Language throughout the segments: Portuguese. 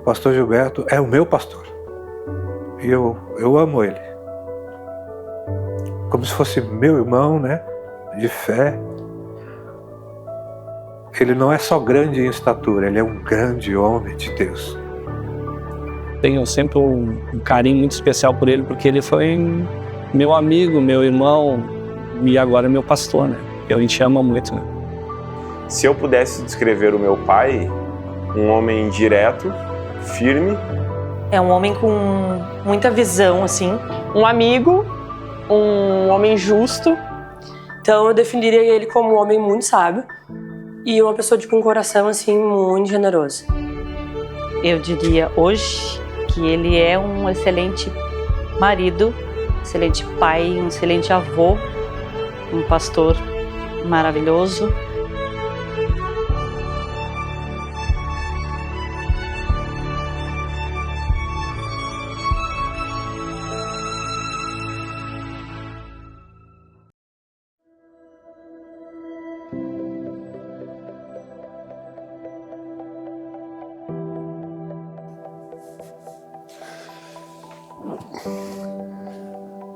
o pastor Gilberto é o meu pastor. E eu amo ele. Como se fosse meu irmão, né? De fé. Ele não é só grande em estatura, ele é um grande homem de Deus. Tenho sempre um carinho muito especial por ele, porque ele foi meu amigo, meu irmão e agora meu pastor, né? A gente ama muito, né? Se eu pudesse descrever o meu pai, um homem direto, firme. É um homem com muita visão, assim. Um amigo, um homem justo. Então eu definiria ele como um homem muito sábio e uma pessoa com um coração, assim, muito generoso. Eu diria hoje que ele é um excelente marido, excelente pai, um excelente avô, um pastor maravilhoso.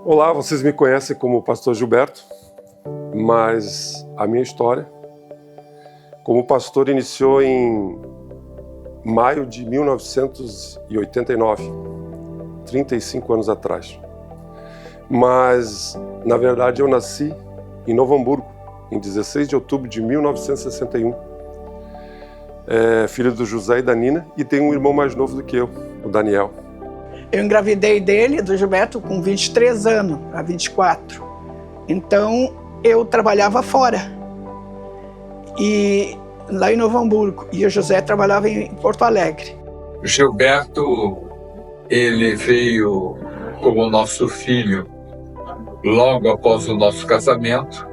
Olá, vocês me conhecem como pastor Gilberto, mas a minha história como pastor iniciou em maio de 1989, 35 anos atrás. Mas, na verdade, eu nasci em Novo Hamburgo, em 16 de outubro de 1961. Filho do José e da Nina, e tenho um irmão mais novo do que eu, o Daniel. Eu engravidei dele, do Gilberto, com 23 anos, a 24. Então, eu trabalhava fora, e lá em Novo Hamburgo, e o José trabalhava em Porto Alegre. Gilberto, ele veio como nosso filho logo após o nosso casamento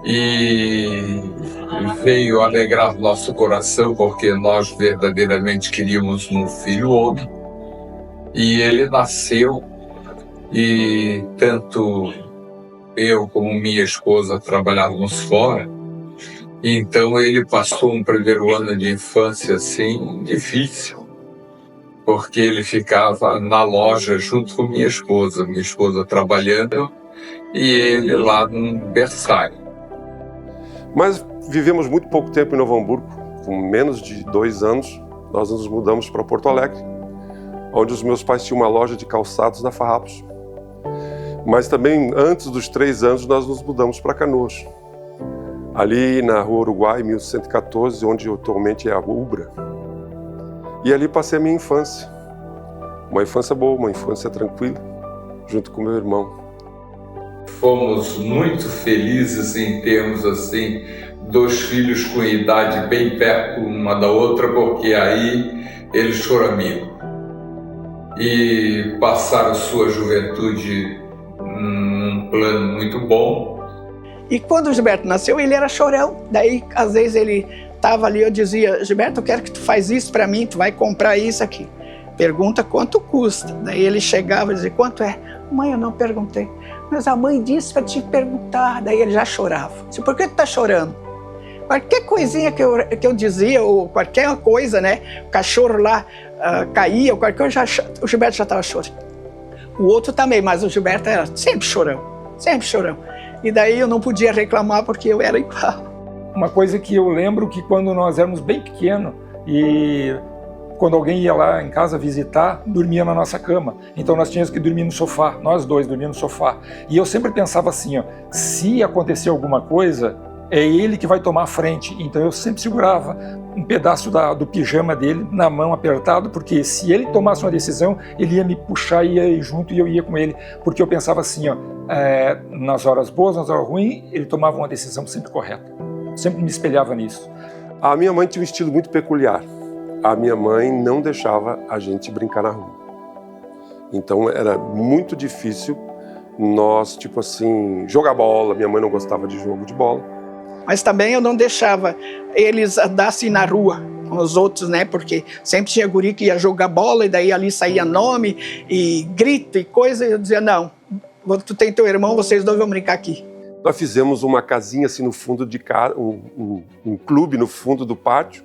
e veio alegrar nosso coração, porque nós verdadeiramente queríamos um filho homem. E ele nasceu, e tanto eu como minha esposa trabalhávamos fora, então ele passou um primeiro ano de infância assim difícil, porque ele ficava na loja junto com minha esposa trabalhando e ele lá no berçário. Mas vivemos muito pouco tempo em Novo Hamburgo, com menos de 2 anos, nós nos mudamos para Porto Alegre, onde os meus pais tinham uma loja de calçados na Farrapos. Mas também, antes dos 3 anos, nós nos mudamos para Canoas, ali na Rua Uruguai, 1114, onde atualmente é a Ubra. E ali passei a minha infância. Uma infância boa, uma infância tranquila, junto com meu irmão. Fomos muito felizes em termos, assim, 2 filhos com idade bem perto uma da outra, porque aí eles foram amigos. E passaram sua juventude num plano muito bom. E quando o Gilberto nasceu, ele era chorão. Daí, às vezes, ele estava ali, eu dizia, Gilberto, eu quero que tu faz isso para mim, tu vai comprar isso aqui. Pergunta quanto custa. Daí ele chegava e dizia, quanto é? Mãe, eu não perguntei. Mas a mãe disse para te perguntar. Daí ele já chorava. Disse, por que tu tá chorando? Qualquer coisinha que eu dizia, ou qualquer coisa, né? O cachorro lá caía, ou qualquer coisa, o Gilberto já estava chorando. O outro também, mas o Gilberto era sempre chorão, sempre chorão. E daí eu não podia reclamar porque eu era igual. Uma coisa que eu lembro que quando nós éramos bem pequenos e quando alguém ia lá em casa visitar, dormia na nossa cama. Então nós tínhamos que dormir no sofá, nós dois dormíamos no sofá. E eu sempre pensava assim, ó, se acontecer alguma coisa, é ele que vai tomar a frente. Então eu sempre segurava um pedaço do pijama dele na mão apertado, porque se ele tomasse uma decisão, ele ia me puxar e ia junto e eu ia com ele. Porque eu pensava assim, ó, nas horas boas, nas horas ruins, ele tomava uma decisão sempre correta. Sempre me espelhava nisso. A minha mãe tinha um estilo muito peculiar. A minha mãe não deixava a gente brincar na rua. Então era muito difícil nós, tipo assim, jogar bola. Minha mãe não gostava de jogo de bola. Mas também eu não deixava eles andassem na rua com os outros, né? Porque sempre tinha guri que ia jogar bola e daí ali saía nome e grito e coisa. E eu dizia, não, tu tem teu irmão, vocês dois vão brincar aqui. Nós fizemos uma casinha assim no fundo de casa, um clube no fundo do pátio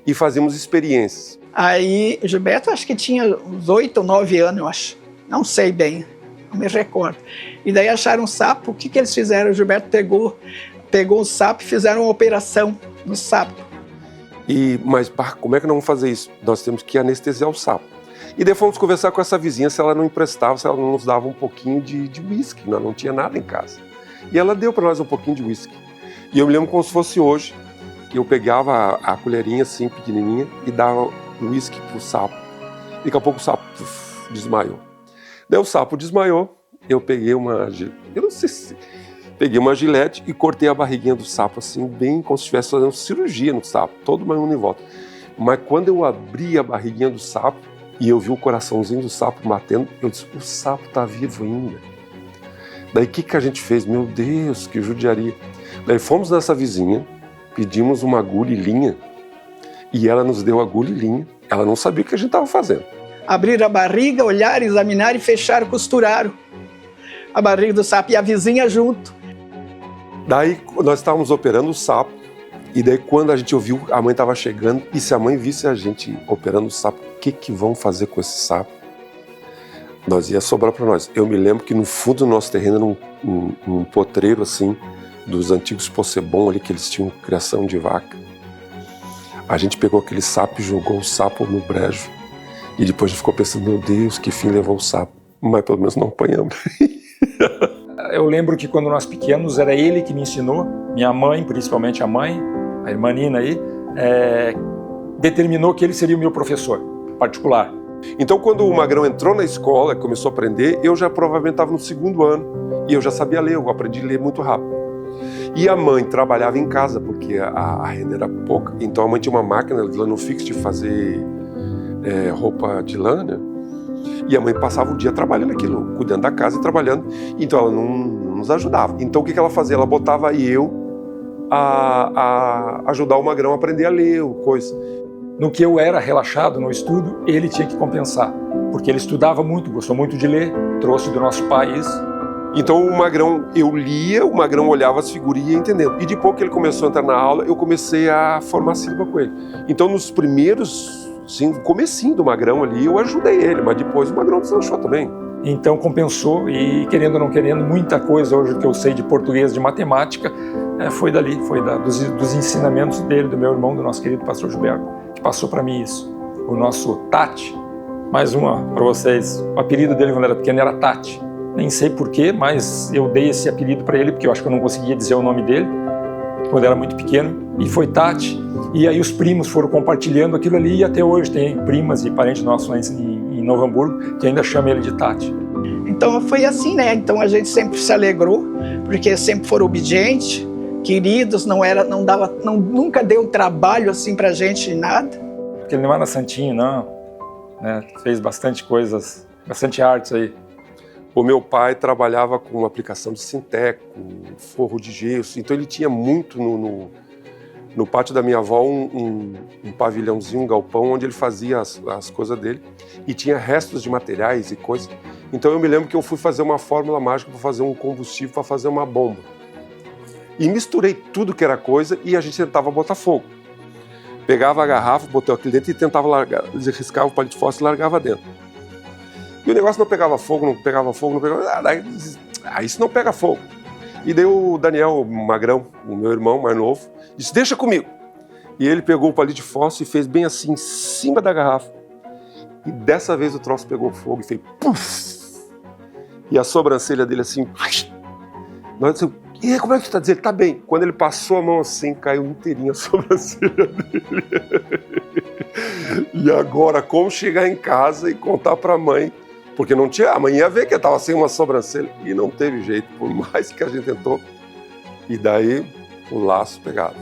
e fazíamos experiências. Aí Gilberto acho que tinha uns 8 ou 9 anos, eu acho. Não sei bem, não me recordo. E daí acharam um sapo. O que eles fizeram? O Gilberto pegou o sapo e fizeram uma operação no sapo. Mas como é que não vamos fazer isso? Nós temos que anestesiar o sapo. E daí fomos conversar com essa vizinha se ela não emprestava, se ela não nos dava um pouquinho de uísque. Nós não tinha nada em casa. E ela deu para nós um pouquinho de uísque. E eu me lembro como se fosse hoje, que eu pegava a colherinha assim, pequenininha, e dava uísque pro sapo. Daqui a pouco o sapo desmaiou. Daí o sapo desmaiou, eu peguei peguei uma gilete e cortei a barriguinha do sapo assim, bem como se estivesse fazendo cirurgia no sapo, todo mundo em volta. Mas quando eu abri a barriguinha do sapo e eu vi o coraçãozinho do sapo batendo, eu disse, o sapo tá vivo ainda. Daí o que a gente fez? Meu Deus, que judiaria. Daí fomos nessa vizinha, pedimos uma agulha e linha, e ela nos deu agulha e linha. Ela não sabia o que a gente estava fazendo. Abriram a barriga, olharam, examinaram e fecharam, costuraram a barriga do sapo e a vizinha junto. Daí nós estávamos operando o sapo, e daí quando a gente ouviu, a mãe estava chegando, e se a mãe visse a gente operando o sapo, o que vão fazer com esse sapo? Nós ia sobrar para nós. Eu me lembro que no fundo do nosso terreno era um potreiro assim, dos antigos Possebon ali, que eles tinham criação de vaca. A gente pegou aquele sapo e jogou o sapo no brejo. E depois a gente ficou pensando, meu Deus, que fim levou o sapo. Mas pelo menos não apanhamos. Eu lembro que quando nós pequenos era ele que me ensinou, minha mãe, principalmente a mãe, a irmã Nina aí, determinou que ele seria o meu professor particular. Então quando o Magrão entrou na escola, começou a aprender, eu já provavelmente estava no 2º ano e eu já sabia ler, eu aprendi a ler muito rápido. E a mãe trabalhava em casa, porque a renda era pouca, então a mãe tinha uma máquina de lã fixo de fazer roupa de lã, né? E a mãe passava o dia trabalhando aquilo, cuidando da casa e trabalhando, então ela não nos ajudava. Então o que ela fazia? Ela botava eu a ajudar o Magrão a aprender a ler, coisa. No que eu era relaxado no estudo, ele tinha que compensar, porque ele estudava muito, gostou muito de ler, trouxe do nosso país. Então o Magrão, eu lia, o Magrão olhava as figurinhas e ia entendendo. E depois que ele começou a entrar na aula, eu comecei a formar sílaba com ele. Então nos primeiros, sim, comecinho do Magrão ali, eu ajudei ele, mas depois o Magrão deslanchou também. Então compensou e, querendo ou não querendo, muita coisa hoje que eu sei de português, de matemática, foi dali, dos ensinamentos dele, do meu irmão, do nosso querido pastor Gilberto, que passou para mim isso. O nosso Tati, mais uma para vocês, o apelido dele quando era pequeno era Tati. Nem sei porquê, mas eu dei esse apelido para ele, porque eu acho que eu não conseguia dizer o nome dele, quando era muito pequeno, e foi Tati. E aí os primos foram compartilhando aquilo ali, e até hoje tem primas e parentes nossos lá em Novo Hamburgo, que ainda chamam ele de Tati. Então foi assim, né? Então a gente sempre se alegrou, porque sempre foram obedientes, queridos, nunca deu trabalho assim pra gente, nada. Porque ele não era santinho, não, né? Fez bastante coisas, bastante artes aí. O meu pai trabalhava com aplicação de sinteco, forro de gesso, então ele tinha muito no pátio da minha avó um pavilhãozinho, um galpão, onde ele fazia as coisas dele, e tinha restos de materiais e coisas. Então eu me lembro que eu fui fazer uma fórmula mágica para fazer um combustível, para fazer uma bomba. E misturei tudo que era coisa e a gente tentava botar fogo. Pegava a garrafa, botava aqui dentro e tentava largar, riscava o palito de fósforo e largava dentro. E o negócio não pegava fogo. Isso não pega fogo. E daí o Daniel, o Magrão, o meu irmão mais novo, disse, deixa comigo. E ele pegou o palito de fósforo e fez bem assim, em cima da garrafa. E dessa vez o troço pegou fogo e fez puff! E a sobrancelha dele assim... Nós dissemos, como é que você está dizendo? Ele tá bem. Quando ele passou a mão assim, caiu inteirinha a sobrancelha dele. E agora, como chegar em casa e contar para a mãe? Porque não tinha, a mãe ia ver que ele estava sem uma sobrancelha. E não teve jeito, por mais que a gente tentou. E daí, o laço pegado.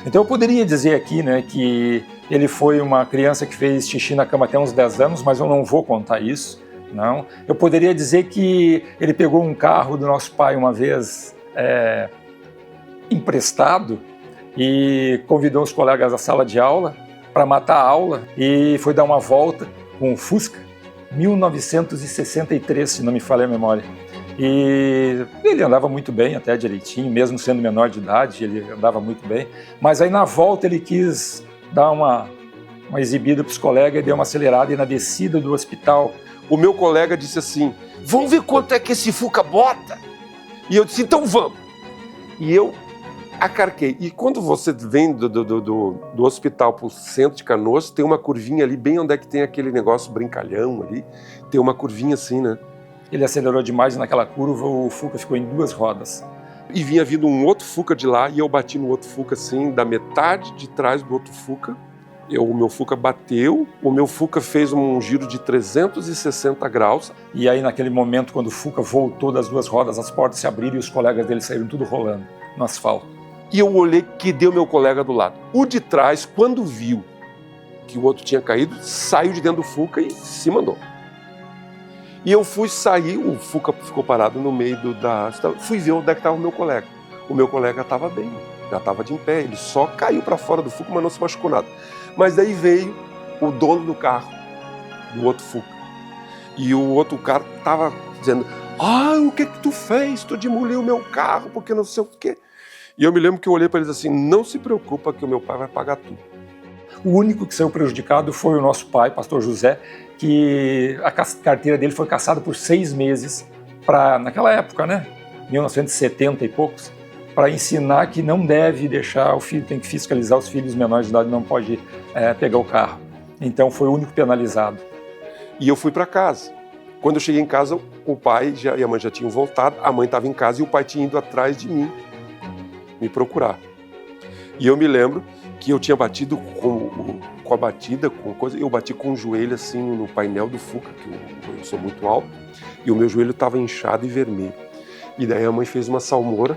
Então eu poderia dizer aqui, né, que ele foi uma criança que fez xixi na cama até uns 10 anos, mas eu não vou contar isso, não. Eu poderia dizer que ele pegou um carro do nosso pai uma vez emprestado e convidou os colegas à sala de aula para matar a aula e foi dar uma volta com o Fusca, 1963, se não me falha a memória. E ele andava muito bem, até direitinho, mesmo sendo menor de idade, ele andava muito bem. Mas aí na volta ele quis dar uma uma exibida para os colegas e deu uma acelerada, e na descida do hospital, o meu colega disse assim, vamos ver quanto é que esse Fuca bota? E eu disse, então vamos. E eu acarquei. E quando você vem do hospital para o centro de Canoas, tem uma curvinha ali, bem onde é que tem aquele negócio brincalhão ali, tem uma curvinha assim, né? Ele acelerou demais e naquela curva o Fuca ficou em 2 rodas. E vinha vindo um outro Fuca de lá e eu bati no outro Fuca assim, da metade de trás do outro Fuca. O meu Fuca bateu, o meu Fuca fez um giro de 360 graus. E aí naquele momento, quando o Fuca voltou das 2 rodas, as portas se abriram e os colegas dele saíram tudo rolando no asfalto. E eu olhei que deu meu colega do lado. O de trás, quando viu que o outro tinha caído, saiu de dentro do Fuca e se mandou. E eu fui sair, o Fuca ficou parado no meio fui ver onde é que estava o meu colega. O meu colega estava bem, já estava de em pé, ele só caiu para fora do Fuca, mas não se machucou nada. Mas daí veio o dono do carro, do outro Fuca. E o outro cara estava dizendo, o que tu fez? Tu demoliu o meu carro, porque não sei o quê. E eu me lembro que eu olhei para eles assim, não se preocupa que o meu pai vai pagar tudo. O único que saiu prejudicado foi o nosso pai, pastor José, que a carteira dele foi cassada por 6 meses, naquela época, né, 1970 e poucos, para ensinar que não deve deixar o filho, tem que fiscalizar os filhos menores de idade, não pode pegar o carro. Então foi o único penalizado. E eu fui para casa. Quando eu cheguei em casa, o pai e a mãe já tinham voltado, a mãe estava em casa e o pai tinha ido atrás de mim, me procurar. E eu me lembro que eu tinha batido com a batida, com coisa, eu bati com o joelho assim no painel do Fuca, que eu sou muito alto, e o meu joelho estava inchado e vermelho. E daí a mãe fez uma salmoura,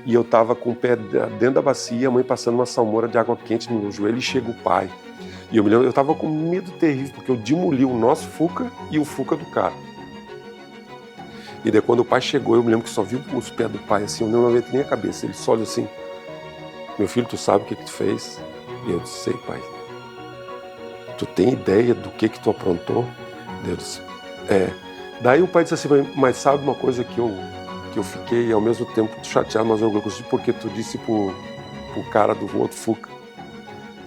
e eu estava com o pé dentro da bacia, a mãe passando uma salmoura de água quente no meu joelho, e chega o pai. E eu me lembro, eu estava com medo terrível, porque eu demoli o nosso Fuca e o Fuca do cara. E daí quando o pai chegou, eu me lembro que só vi os pés do pai assim, eu não levantei nem a cabeça, ele só olhou assim, meu filho, tu sabe o que tu fez? E eu disse, sei, pai. Tu tem ideia do que tu aprontou? Eu disse, Daí o pai disse assim, mas sabe uma coisa que eu fiquei ao mesmo tempo chateado, mas orgulhoso, porque tu disse pro cara do outro Fuca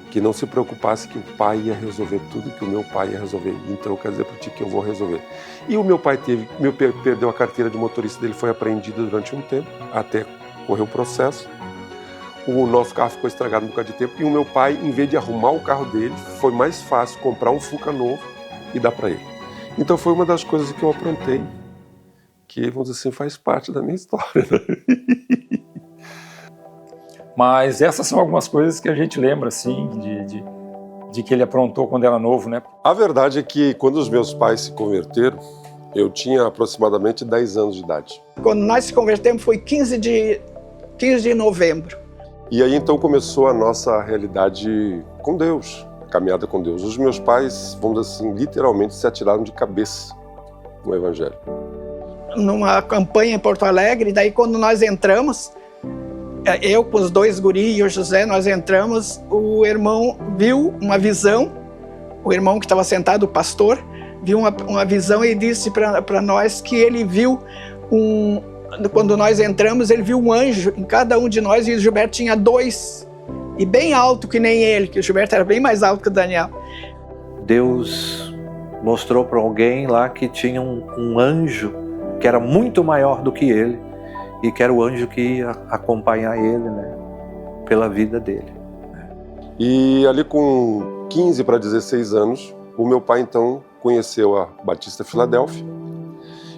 que não se preocupasse que o pai ia resolver tudo, que o meu pai ia resolver. Então eu quero dizer para ti que eu vou resolver. E o meu pai perdeu a carteira de motorista dele, foi apreendida durante um tempo, até correr o processo. O nosso carro ficou estragado um bocado de tempo e o meu pai, em vez de arrumar o carro dele, foi mais fácil comprar um Fuca novo e dar para ele. Então foi uma das coisas que eu aprontei, que, vamos dizer assim, faz parte da minha história. Né? Mas essas são algumas coisas que a gente lembra, assim, de que ele aprontou quando era novo, né? A verdade é que quando os meus pais se converteram, eu tinha aproximadamente 10 anos de idade. Quando nós se convertemos foi 15 de novembro. E aí então começou a nossa realidade com Deus, a caminhada com Deus. Os meus pais, vamos dizer assim, literalmente se atiraram de cabeça no Evangelho. Numa campanha em Porto Alegre, daí quando nós entramos, eu com os 2 guris e o José, nós entramos, o irmão viu uma visão, o irmão que estava sentado, o pastor, viu uma visão e disse para nós que ele viu quando nós entramos, ele viu um anjo em cada um de nós e o Gilberto tinha 2, e bem alto que nem ele, que o Gilberto era bem mais alto que o Daniel. Deus mostrou para alguém lá que tinha um anjo que era muito maior do que ele e que era o anjo que ia acompanhar ele, né, pela vida dele. E ali com 15 para 16 anos, o meu pai então conheceu a Batista Filadélfia.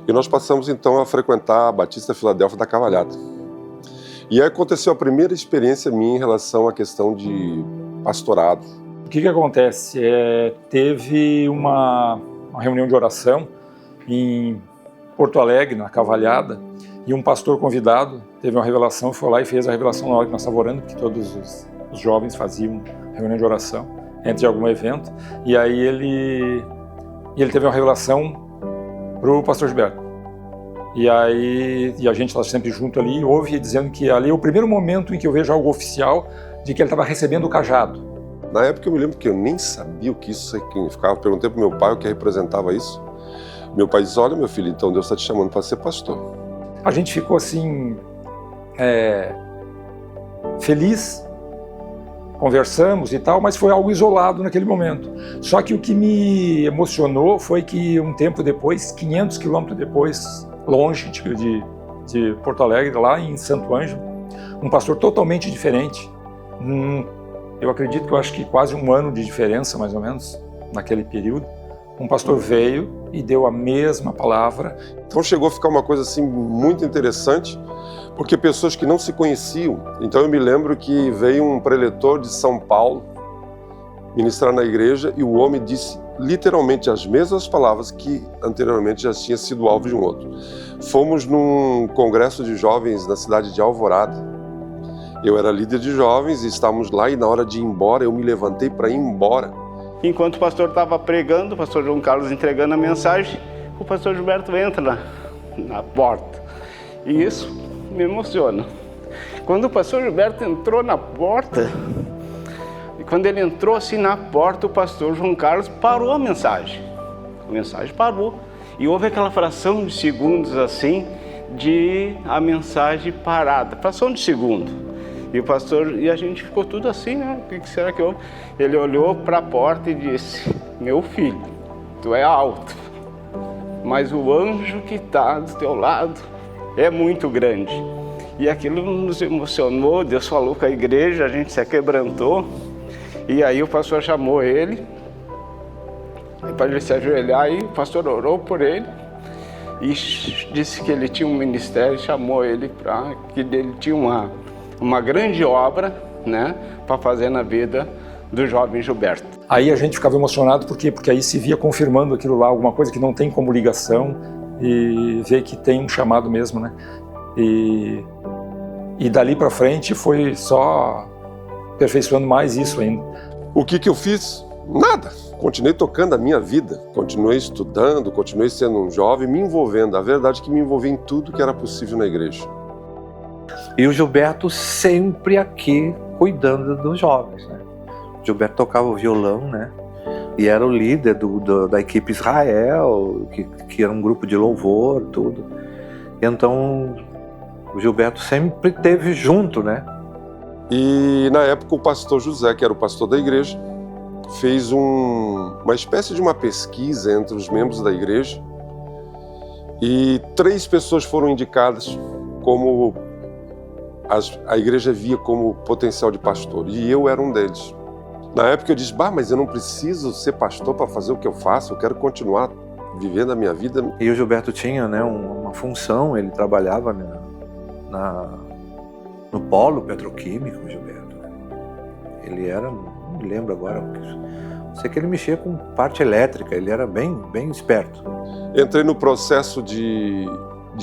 E nós passamos então a frequentar a Batista Filadélfia da Cavalhada. E aí aconteceu a primeira experiência minha em relação à questão de pastorado. O que acontece? Teve uma reunião de oração em Porto Alegre, na Cavalhada, e um pastor convidado teve uma revelação, foi lá e fez a revelação na hora que nós estávamos orando, porque todos os jovens faziam reunião de oração antes de algum evento. E aí ele teve uma revelação para o pastor Gilberto. E a gente estava sempre junto ali e ouve dizendo que ali é o primeiro momento em que eu vejo algo oficial de que ele estava recebendo o cajado. Na época eu me lembro que eu nem sabia o que isso significava. Perguntei para o meu pai o que representava isso. Meu pai disse, olha meu filho, então Deus está te chamando para ser pastor. A gente ficou assim, feliz conversamos e tal, mas foi algo isolado naquele momento. Só que o que me emocionou foi que um tempo depois, 500 quilômetros depois, longe de Porto Alegre, lá em Santo Ângelo, um pastor totalmente diferente. Eu acredito que eu acho que quase um ano de diferença, mais ou menos, naquele período. Um pastor veio e deu a mesma palavra. Então chegou a ficar uma coisa assim muito interessante, porque pessoas que não se conheciam. Então eu me lembro que veio um preletor de São Paulo ministrar na igreja e o homem disse literalmente as mesmas palavras que anteriormente já tinha sido alvo de um outro. Fomos num congresso de jovens na cidade de Alvorada. Eu era líder de jovens e estávamos lá e na hora de ir embora, eu me levantei para ir embora. Enquanto o pastor estava pregando, o pastor João Carlos entregando a mensagem, o pastor Gilberto entra na porta. E isso me emociona. Quando o pastor Gilberto entrou na porta, e quando ele entrou assim na porta, o pastor João Carlos parou a mensagem. A mensagem parou. E houve aquela fração de segundos assim, de a mensagem parada. Fração de segundo. E o pastor, e a gente ficou tudo assim, né? O que será que houve? Ele olhou para a porta e disse: meu filho, tu é alto, mas o anjo que está do teu lado é muito grande. E aquilo nos emocionou, Deus falou com a igreja, a gente se quebrantou. E aí o pastor chamou ele, para ele se ajoelhar, e o pastor orou por ele. E disse que ele tinha um ministério, chamou ele para que ele tinha uma grande obra, né, para fazer na vida do jovem Gilberto. Aí a gente ficava emocionado porque aí se via confirmando aquilo lá, alguma coisa que não tem como ligação, e ver que tem um chamado mesmo, né? E dali para frente foi só aperfeiçoando mais isso ainda. O que eu fiz? Nada. Continuei tocando a minha vida, continuei estudando, continuei sendo um jovem, me envolvendo. A verdade é que me envolvi em tudo que era possível na igreja. E o Gilberto sempre aqui cuidando dos jovens, né? O Gilberto tocava o violão, né? E era o líder da equipe Israel, que era um grupo de louvor, tudo. Então, o Gilberto sempre esteve junto, né? E na época o pastor José, que era o pastor da igreja, fez uma espécie de uma pesquisa entre os membros da igreja e 3 pessoas foram indicadas como a igreja via como potencial de pastor, e eu era um deles. Na época eu disse: mas eu não preciso ser pastor para fazer o que eu faço, eu quero continuar vivendo a minha vida. E o Gilberto tinha, né, uma função, ele trabalhava, né, no polo petroquímico, o Gilberto. Ele era, não me lembro agora, sei que ele mexia com parte elétrica, ele era bem esperto. Entrei no processo de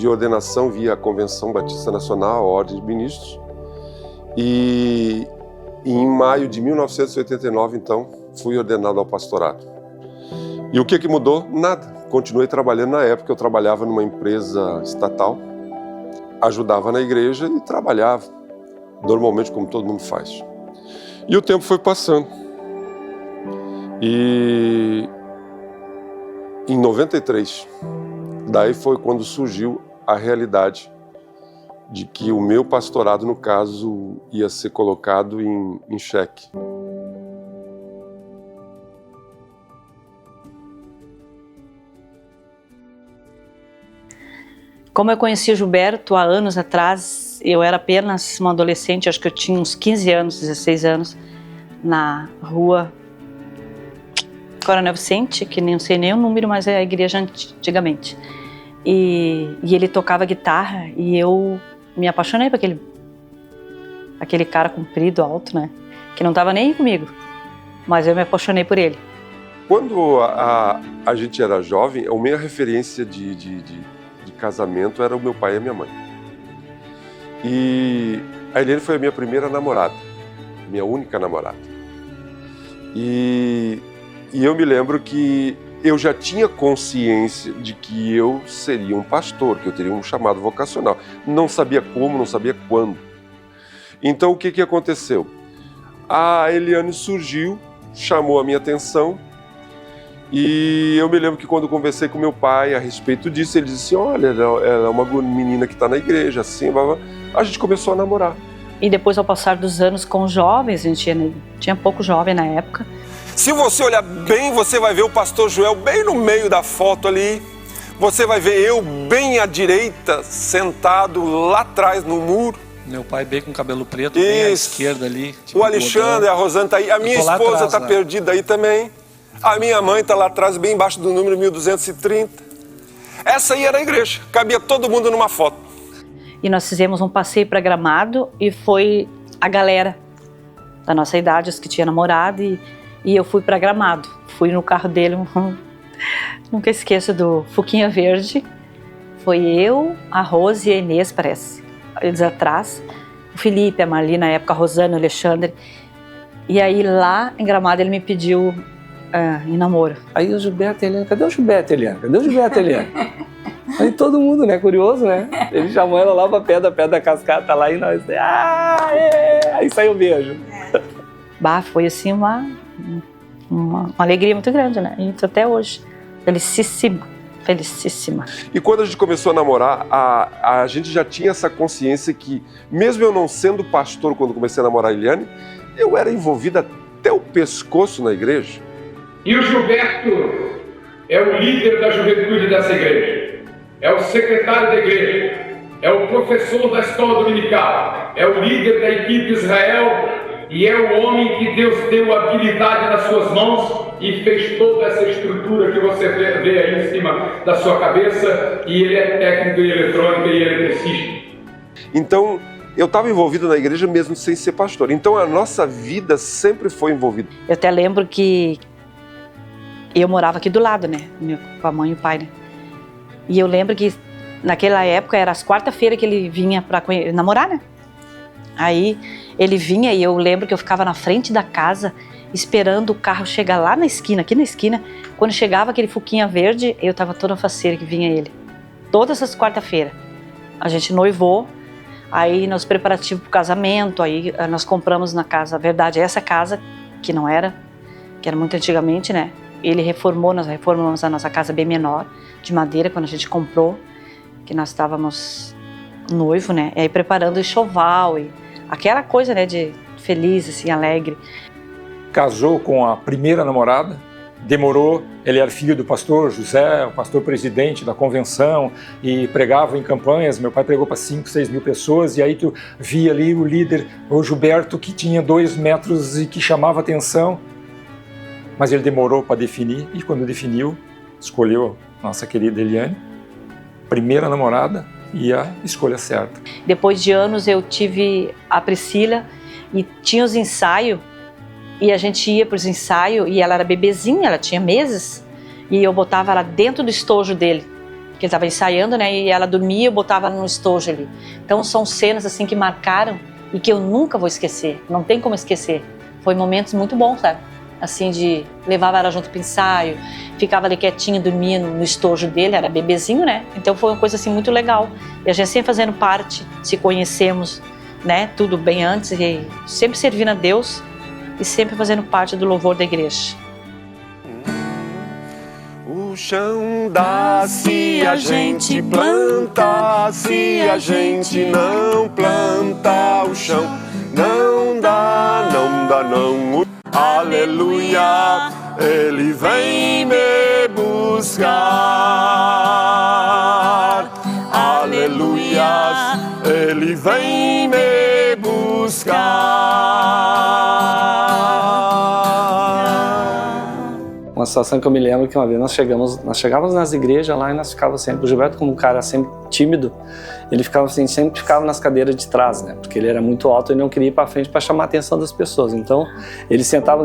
ordenação via a Convenção Batista Nacional, a Ordem de Ministros, e em maio de 1989, então, fui ordenado ao pastorado. E o que mudou? Nada. Continuei trabalhando. Na época eu trabalhava numa empresa estatal, ajudava na igreja e trabalhava, normalmente como todo mundo faz. E o tempo foi passando. E em 93, daí foi quando surgiu a realidade de que o meu pastorado, no caso, ia ser colocado em xeque. Como eu conheci o Gilberto há anos atrás, eu era apenas uma adolescente, acho que eu tinha uns 15 anos, 16 anos, na rua Coronel Vicente, que não sei nem o número, mas é a igreja antigamente. E ele tocava guitarra e eu me apaixonei por aquele cara comprido, alto, né? Que não estava nem aí comigo, mas eu me apaixonei por ele. Quando a gente era jovem, a minha referência de casamento era o meu pai e a minha mãe. E a Helene foi a minha primeira namorada, minha única namorada. E eu me lembro que eu já tinha consciência de que eu seria um pastor, que eu teria um chamado vocacional. Não sabia como, não sabia quando. Então o que aconteceu? A Eliane surgiu, chamou a minha atenção, e eu me lembro que quando eu conversei com meu pai a respeito disso, ele disse: olha, ela é uma menina que está na igreja, assim, blá, blá. A gente começou a namorar. E depois, ao passar dos anos com jovens, a gente tinha pouco jovem na época. Se você olhar bem, você vai ver o pastor Joel bem no meio da foto ali. Você vai ver eu bem à direita, sentado lá atrás no muro. Meu pai bem com cabelo preto, bem à esquerda ali. O Alexandre, a Rosana tá aí. A minha esposa tá perdida aí também. A minha mãe tá lá atrás, bem embaixo do número 1230. Essa aí era a igreja. Cabia todo mundo numa foto. E nós fizemos um passeio para Gramado e foi a galera da nossa idade, os que tinham namorado, e eu fui para Gramado. Fui no carro dele, nunca esqueço do Fuquinha Verde. Foi eu, a Rose e a Inês, parece. Eles atrás. O Felipe, a Marli, na época, a Rosana, o Alexandre. E aí lá em Gramado ele me pediu em namoro. Aí o Gilberto e a Eliane, cadê o Gilberto e a Eliane? Cadê o Gilberto e a Eliane? Aí todo mundo, né, curioso, né? Ele chamou ela lá pra pé da cascata lá e nós... Aí saiu o beijo. Bah, foi assim uma alegria muito grande, né? E até hoje. Felicíssima, felicíssima. E quando a gente começou a namorar, a gente já tinha essa consciência que, mesmo eu não sendo pastor quando comecei a namorar a Eliane, eu era envolvida até o pescoço na igreja. E o Gilberto é o líder da juventude dessa igreja. É o secretário da igreja, é o professor da escola dominical, é o líder da equipe Israel e é o homem que Deus deu habilidade nas suas mãos e fez toda essa estrutura que você vê aí em cima da sua cabeça, e ele é técnico em eletrônica e eletricista. Então, eu estava envolvido na igreja mesmo sem ser pastor. Então, a nossa vida sempre foi envolvida. Eu até lembro que eu morava aqui do lado, né, com a mãe e o pai, né. E eu lembro que naquela época era as quarta-feiras que ele vinha para namorar, né? Aí ele vinha e eu lembro que eu ficava na frente da casa esperando o carro chegar lá na esquina, aqui na esquina. Quando chegava aquele Fuquinha Verde, eu tava toda faceira que vinha ele. Todas as quarta-feiras. A gente noivou, aí nos preparativos pro casamento, aí nós compramos na casa, a verdade, essa casa, que não era, que era muito antigamente, né? Ele reformou, nós reformamos a nossa casa bem menor, de madeira, quando a gente comprou, que nós estávamos noivo, né? E aí preparando o enxoval e aquela coisa, né, de feliz, assim, alegre. Casou com a primeira namorada, demorou, ele era filho do pastor José, o pastor presidente da convenção, e pregava em campanhas. Meu pai pregou para 5, 6 mil pessoas, e aí tu via ali o líder, o Gilberto, que tinha 2 metros e que chamava atenção. Mas ele demorou para definir, e quando definiu, escolheu nossa querida Eliane, primeira namorada, e a escolha certa. Depois de anos eu tive a Priscila, e tinha os ensaios, e a gente ia para os ensaios, e ela era bebezinha, ela tinha meses, e eu botava ela dentro do estojo dele, porque ele estava ensaiando, né, e ela dormia, eu botava ela no estojo ali. Então são cenas assim que marcaram, e que eu nunca vou esquecer, não tem como esquecer. Foi momentos muito bons, sabe? Assim, de levava ela junto pro ensaio, ficava ali quietinha, dormindo no estojo dele, era bebezinho, né? Então foi uma coisa assim muito legal. E a gente sempre fazendo parte, se conhecemos, né? Tudo bem antes, e sempre servindo a Deus e sempre fazendo parte do louvor da igreja. O chão dá se a gente planta, se a gente não planta, o chão não dá, não dá, não. Aleluia, Ele vem me buscar. Aleluia, Ele vem me buscar. Uma situação que eu me lembro que uma vez nós chegávamos nas igrejas lá e nós ficávamos sempre, o Gilberto, como um cara sempre tímido, ele ficava assim, sempre ficava nas cadeiras de trás, né? Porque ele era muito alto e não queria ir para frente para chamar a atenção das pessoas. Então, ele sentava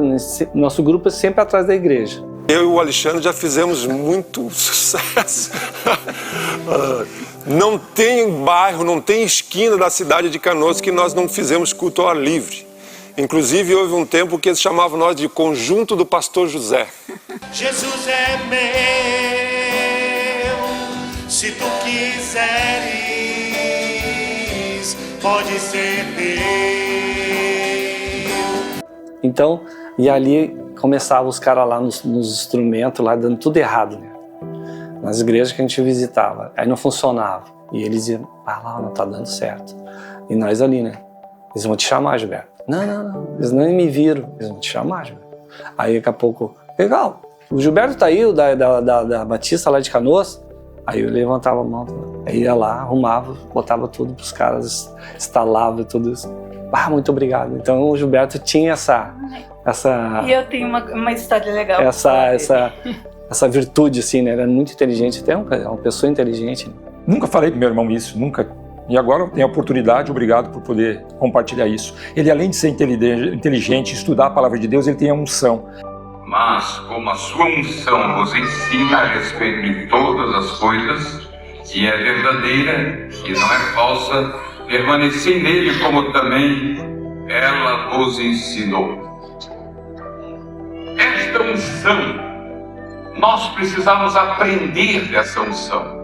nosso grupo sempre atrás da igreja. Eu e o Alexandre já fizemos muito sucesso. Não tem bairro, não tem esquina da cidade de Canoas que nós não fizemos culto ao ar livre. Inclusive, houve um tempo que eles chamavam nós de Conjunto do Pastor José. Jesus é meu, se tu quiseres, pode ser teu. Então, e ali começavam os caras lá nos instrumentos, lá dando tudo errado, né? Nas igrejas que a gente visitava. Aí não funcionava. E eles iam, lá não tá dando certo. E nós ali, né? Eles vão te chamar, Gilberto. Não, eles nem me viram. Eles vão te chamar, Gilberto. Aí daqui a pouco, legal, o Gilberto tá aí, o da Batista lá de Canoas. Aí eu levantava a mão, aí ia lá, arrumava, botava tudo pros caras, instalava tudo isso. Muito obrigado. Então o Gilberto tinha essa E eu tenho uma história legal. Essa virtude, assim, né? Ele era muito inteligente, até uma pessoa inteligente. Nunca falei pro meu irmão isso, nunca. E agora eu tenho a oportunidade, obrigado por poder compartilhar isso. Ele, além de ser inteligente, estudar a palavra de Deus, ele tem a unção. Mas, como a sua unção vos ensina a respeito de todas as coisas, e é verdadeira e não é falsa, permanecei nele como também ela vos ensinou. Esta unção, nós precisamos aprender dessa unção.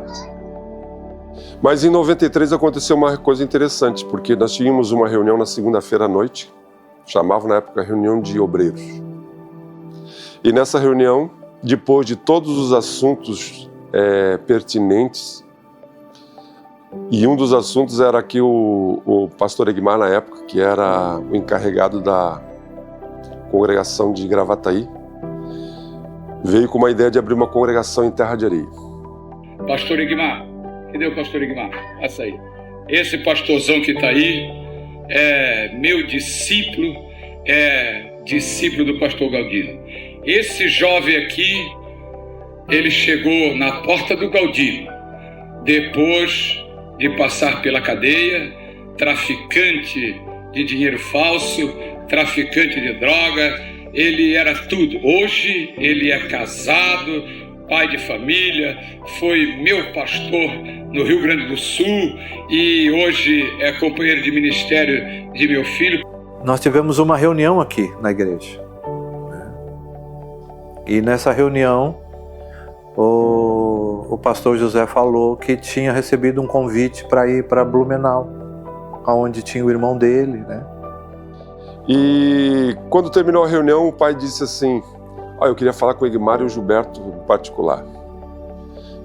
Mas em 93 aconteceu uma coisa interessante, porque nós tínhamos uma reunião na segunda-feira à noite, chamavam na época reunião de obreiros. E nessa reunião, depois de todos os assuntos pertinentes, e um dos assuntos era que o pastor Egmar, na época, que era o encarregado da congregação de Gravataí, veio com uma ideia de abrir uma congregação em Terra de Areia. Pastor Egmar, cadê o pastor Egmar? Passa aí. Esse pastorzão que está aí é meu discípulo, é discípulo do pastor Galdino. Esse jovem aqui, ele chegou na porta do Galdino, depois de passar pela cadeia, traficante de dinheiro falso, traficante de droga, ele era tudo. Hoje ele é casado, pai de família, foi meu pastor no Rio Grande do Sul e hoje é companheiro de ministério de meu filho. Nós tivemos uma reunião aqui na igreja. E nessa reunião, o pastor José falou que tinha recebido um convite para ir para Blumenau, onde tinha o irmão dele, né? E quando terminou a reunião, o pai disse assim: eu queria falar com o Egmar e o Gilberto em particular.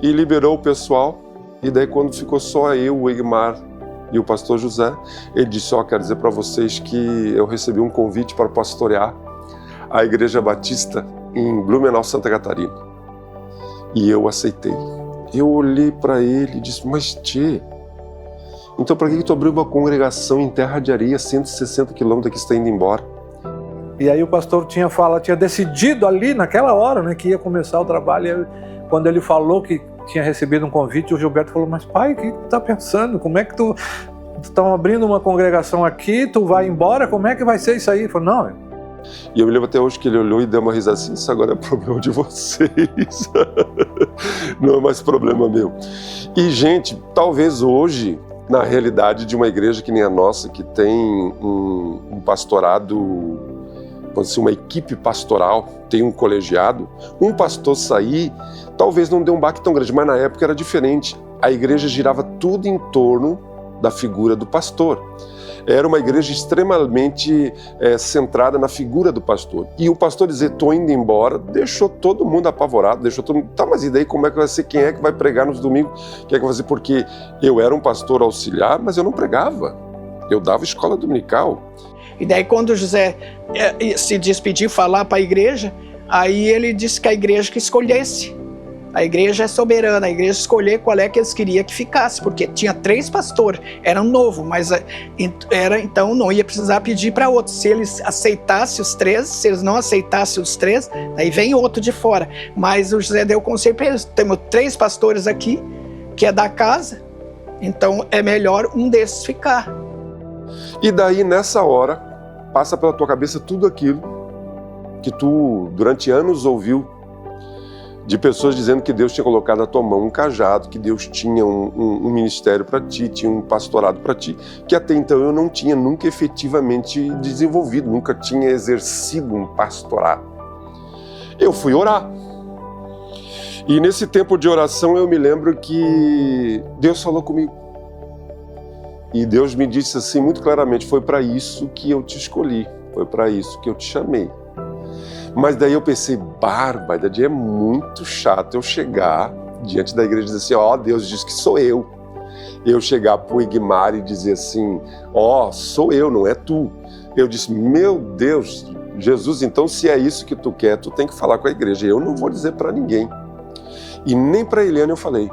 E liberou o pessoal, e daí quando ficou só eu, o Egmar e o pastor José, ele disse: quero dizer para vocês que eu recebi um convite para pastorear a Igreja Batista em Blumenau, Santa Catarina. E eu aceitei. Eu olhei para ele e disse: mas tchê, então para que tu abriu uma congregação em Terra de Areia, 160 quilômetros daqui, você está indo embora? E aí o pastor tinha decidido ali naquela hora, né, que ia começar o trabalho. E quando ele falou que tinha recebido um convite, o Gilberto falou: mas pai, o que tu tá pensando? Como é que tu estão abrindo uma congregação aqui, tu vai embora, como é que vai ser isso aí? Ele falou: não. E eu me lembro até hoje que ele olhou e deu uma risada assim: isso agora é problema de vocês, não é mais problema meu. E gente, talvez hoje, na realidade de uma igreja que nem a nossa, que tem um pastorado, vamos dizer, uma equipe pastoral, tem um colegiado, um pastor sair, talvez não dê um baque tão grande, mas na época era diferente. A igreja girava tudo em torno da figura do pastor. Era uma igreja extremamente centrada na figura do pastor. E o pastor dizer: tô indo embora, deixou todo mundo apavorado, deixou todo mundo: tá, mas e daí como é que vai ser? Quem é que vai pregar nos domingos? Quem é que vai fazer? Porque eu era um pastor auxiliar, mas eu não pregava. Eu dava escola dominical. E daí quando o José se despediu, falar para a igreja, aí ele disse que a igreja que escolhesse. A igreja é soberana, a igreja escolher qual é que eles queriam que ficasse, porque tinha 3 pastores, eram novos, mas então não ia precisar pedir para outros. Se eles aceitassem os 3, se eles não aceitassem os 3, aí vem outro de fora. Mas o José deu conselho para eles: temos 3 pastores aqui, que é da casa, então é melhor um desses ficar. E daí, nessa hora, passa pela tua cabeça tudo aquilo que tu, durante anos, ouviu de pessoas dizendo que Deus tinha colocado na tua mão um cajado, que Deus tinha um ministério para ti, tinha um pastorado para ti, que até então eu não tinha nunca efetivamente desenvolvido, nunca tinha exercido um pastorado. Eu fui orar. E nesse tempo de oração eu me lembro que Deus falou comigo. E Deus me disse assim muito claramente: foi para isso que eu te escolhi, foi para isso que eu te chamei. Mas daí eu pensei: barbaridade, é muito chato eu chegar diante da igreja e dizer assim: Deus disse que sou eu. eu chegar para o Igmar e dizer assim, sou eu, não é tu. Eu disse, meu Deus, Jesus, então se é isso que tu quer, tu tem que falar com a igreja. Eu não vou dizer para ninguém. E nem para a Eliane eu falei.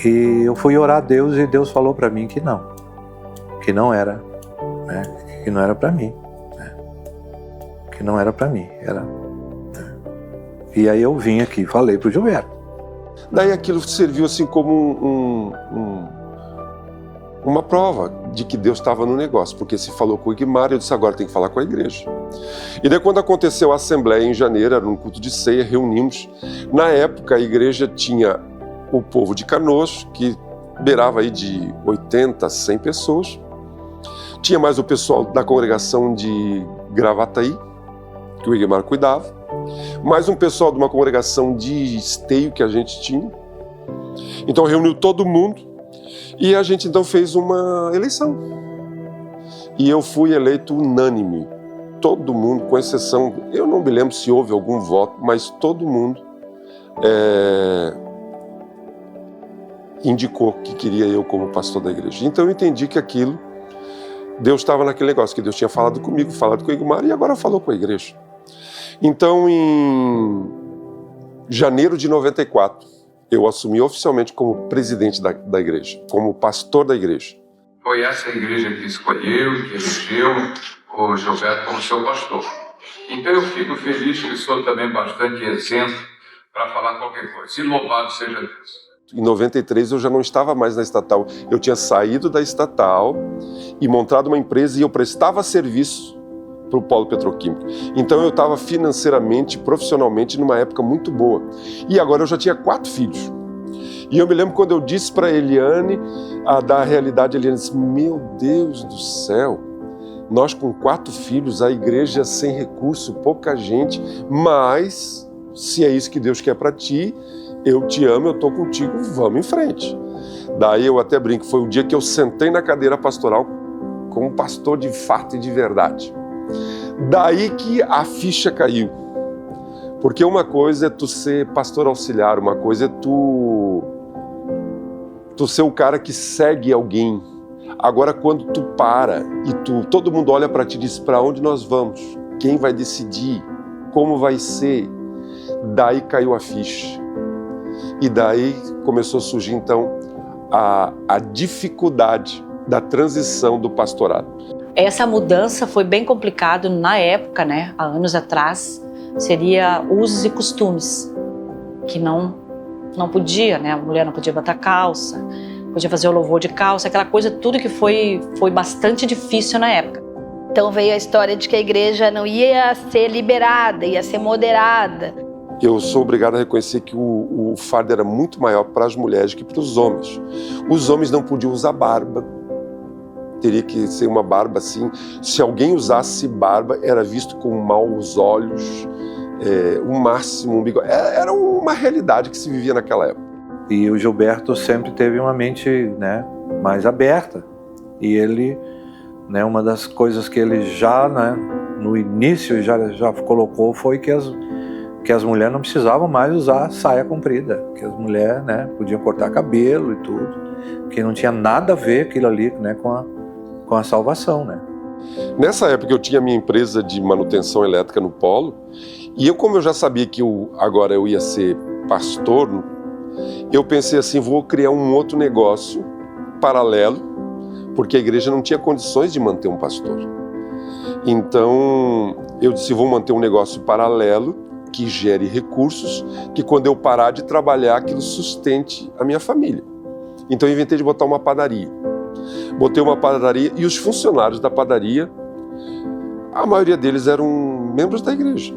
E eu fui orar a Deus e Deus falou para mim que não era, né? Que não era para mim, né? Que não era para mim, era. Né? E aí eu vim aqui, falei pro Gilberto. Daí aquilo serviu assim como uma prova de que Deus estava no negócio, porque se falou com o Igmar, eu disse, agora tem que falar com a igreja. E daí quando aconteceu a assembleia em janeiro, era um culto de ceia, reunimos. Na época a igreja tinha o povo de Canoas, que beirava aí de 80 a 100 pessoas. Tinha mais o pessoal da congregação de Gravataí, que o Igmar cuidava. Mais um pessoal de uma congregação de Esteio que a gente tinha. Então reuniu todo mundo e a gente então fez uma eleição. E eu fui eleito unânime. Todo mundo, com exceção, eu não me lembro se houve algum voto, mas todo mundo indicou que queria eu como pastor da igreja. Então eu entendi que aquilo, Deus estava naquele negócio, que Deus tinha falado comigo, falado com o Igmar e agora falou com a igreja. Então em janeiro de 94, eu assumi oficialmente como presidente da igreja, como pastor da igreja. Foi essa igreja que escolheu, que elegeu o Gilberto como seu pastor. Então eu fico feliz que sou também bastante isento para falar qualquer coisa. E louvado seja Deus. Em 93 eu já não estava mais na estatal, eu tinha saído da estatal e montado uma empresa e eu prestava serviço para o polo petroquímico. Então eu estava financeiramente, profissionalmente numa época muito boa. E agora eu já tinha 4 filhos. E eu me lembro quando eu disse para a Eliane, da realidade, a Eliane disse, meu Deus do céu, nós com 4 filhos, a igreja sem recurso, pouca gente, mas se é isso que Deus quer para ti, eu te amo, eu estou contigo, vamos em frente. Daí eu até brinco, foi o dia que eu sentei na cadeira pastoral como pastor de fato e de verdade. Daí que a ficha caiu. Porque uma coisa é tu ser pastor auxiliar, uma coisa é tu ser o cara que segue alguém. Agora quando tu para e todo mundo olha para ti e diz, para onde nós vamos? Quem vai decidir? Como vai ser? Daí caiu a ficha. E daí começou a surgir então a dificuldade da transição do pastorado. Essa mudança foi bem complicado na época, né? Há anos atrás, seria usos e costumes, que não podia, né? A mulher não podia botar calça, podia fazer o louvor de calça, aquela coisa, tudo que foi bastante difícil na época. Então veio a história de que a igreja não ia ser liberada, ia ser moderada. Eu sou obrigado a reconhecer que o fardo era muito maior para as mulheres que para os homens. Os homens não podiam usar barba. Teria que ser uma barba assim. Se alguém usasse barba, era visto com maus olhos, o máximo um bigode. Era uma realidade que se vivia naquela época. E o Gilberto sempre teve uma mente, né, mais aberta. E ele, né, uma das coisas que ele já, né, no início já colocou foi que as mulheres não precisavam mais usar saia comprida, que as mulheres, né, podiam cortar cabelo e tudo, que não tinha nada a ver aquilo ali, né, com a salvação, né. Nessa época eu tinha minha empresa de manutenção elétrica no Polo, e como eu já sabia que agora eu ia ser pastor, eu pensei assim, vou criar um outro negócio paralelo, porque a igreja não tinha condições de manter um pastor. Então eu disse, vou manter um negócio paralelo, que gere recursos, que quando eu parar de trabalhar, aquilo sustente a minha família. Então eu inventei de botar uma padaria. Botei uma padaria e os funcionários da padaria, a maioria deles eram membros da igreja.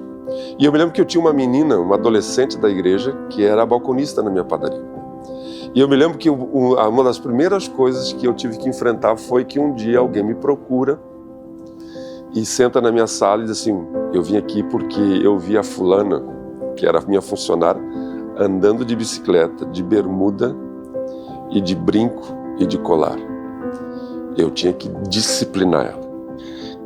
E eu me lembro que eu tinha uma menina, uma adolescente da igreja, que era balconista na minha padaria. E eu me lembro que uma das primeiras coisas que eu tive que enfrentar foi que um dia alguém me procura e senta na minha sala e diz assim, eu vim aqui porque eu vi a fulana, que era minha funcionária, andando de bicicleta, de bermuda e de brinco e de colar. Eu tinha que disciplinar ela.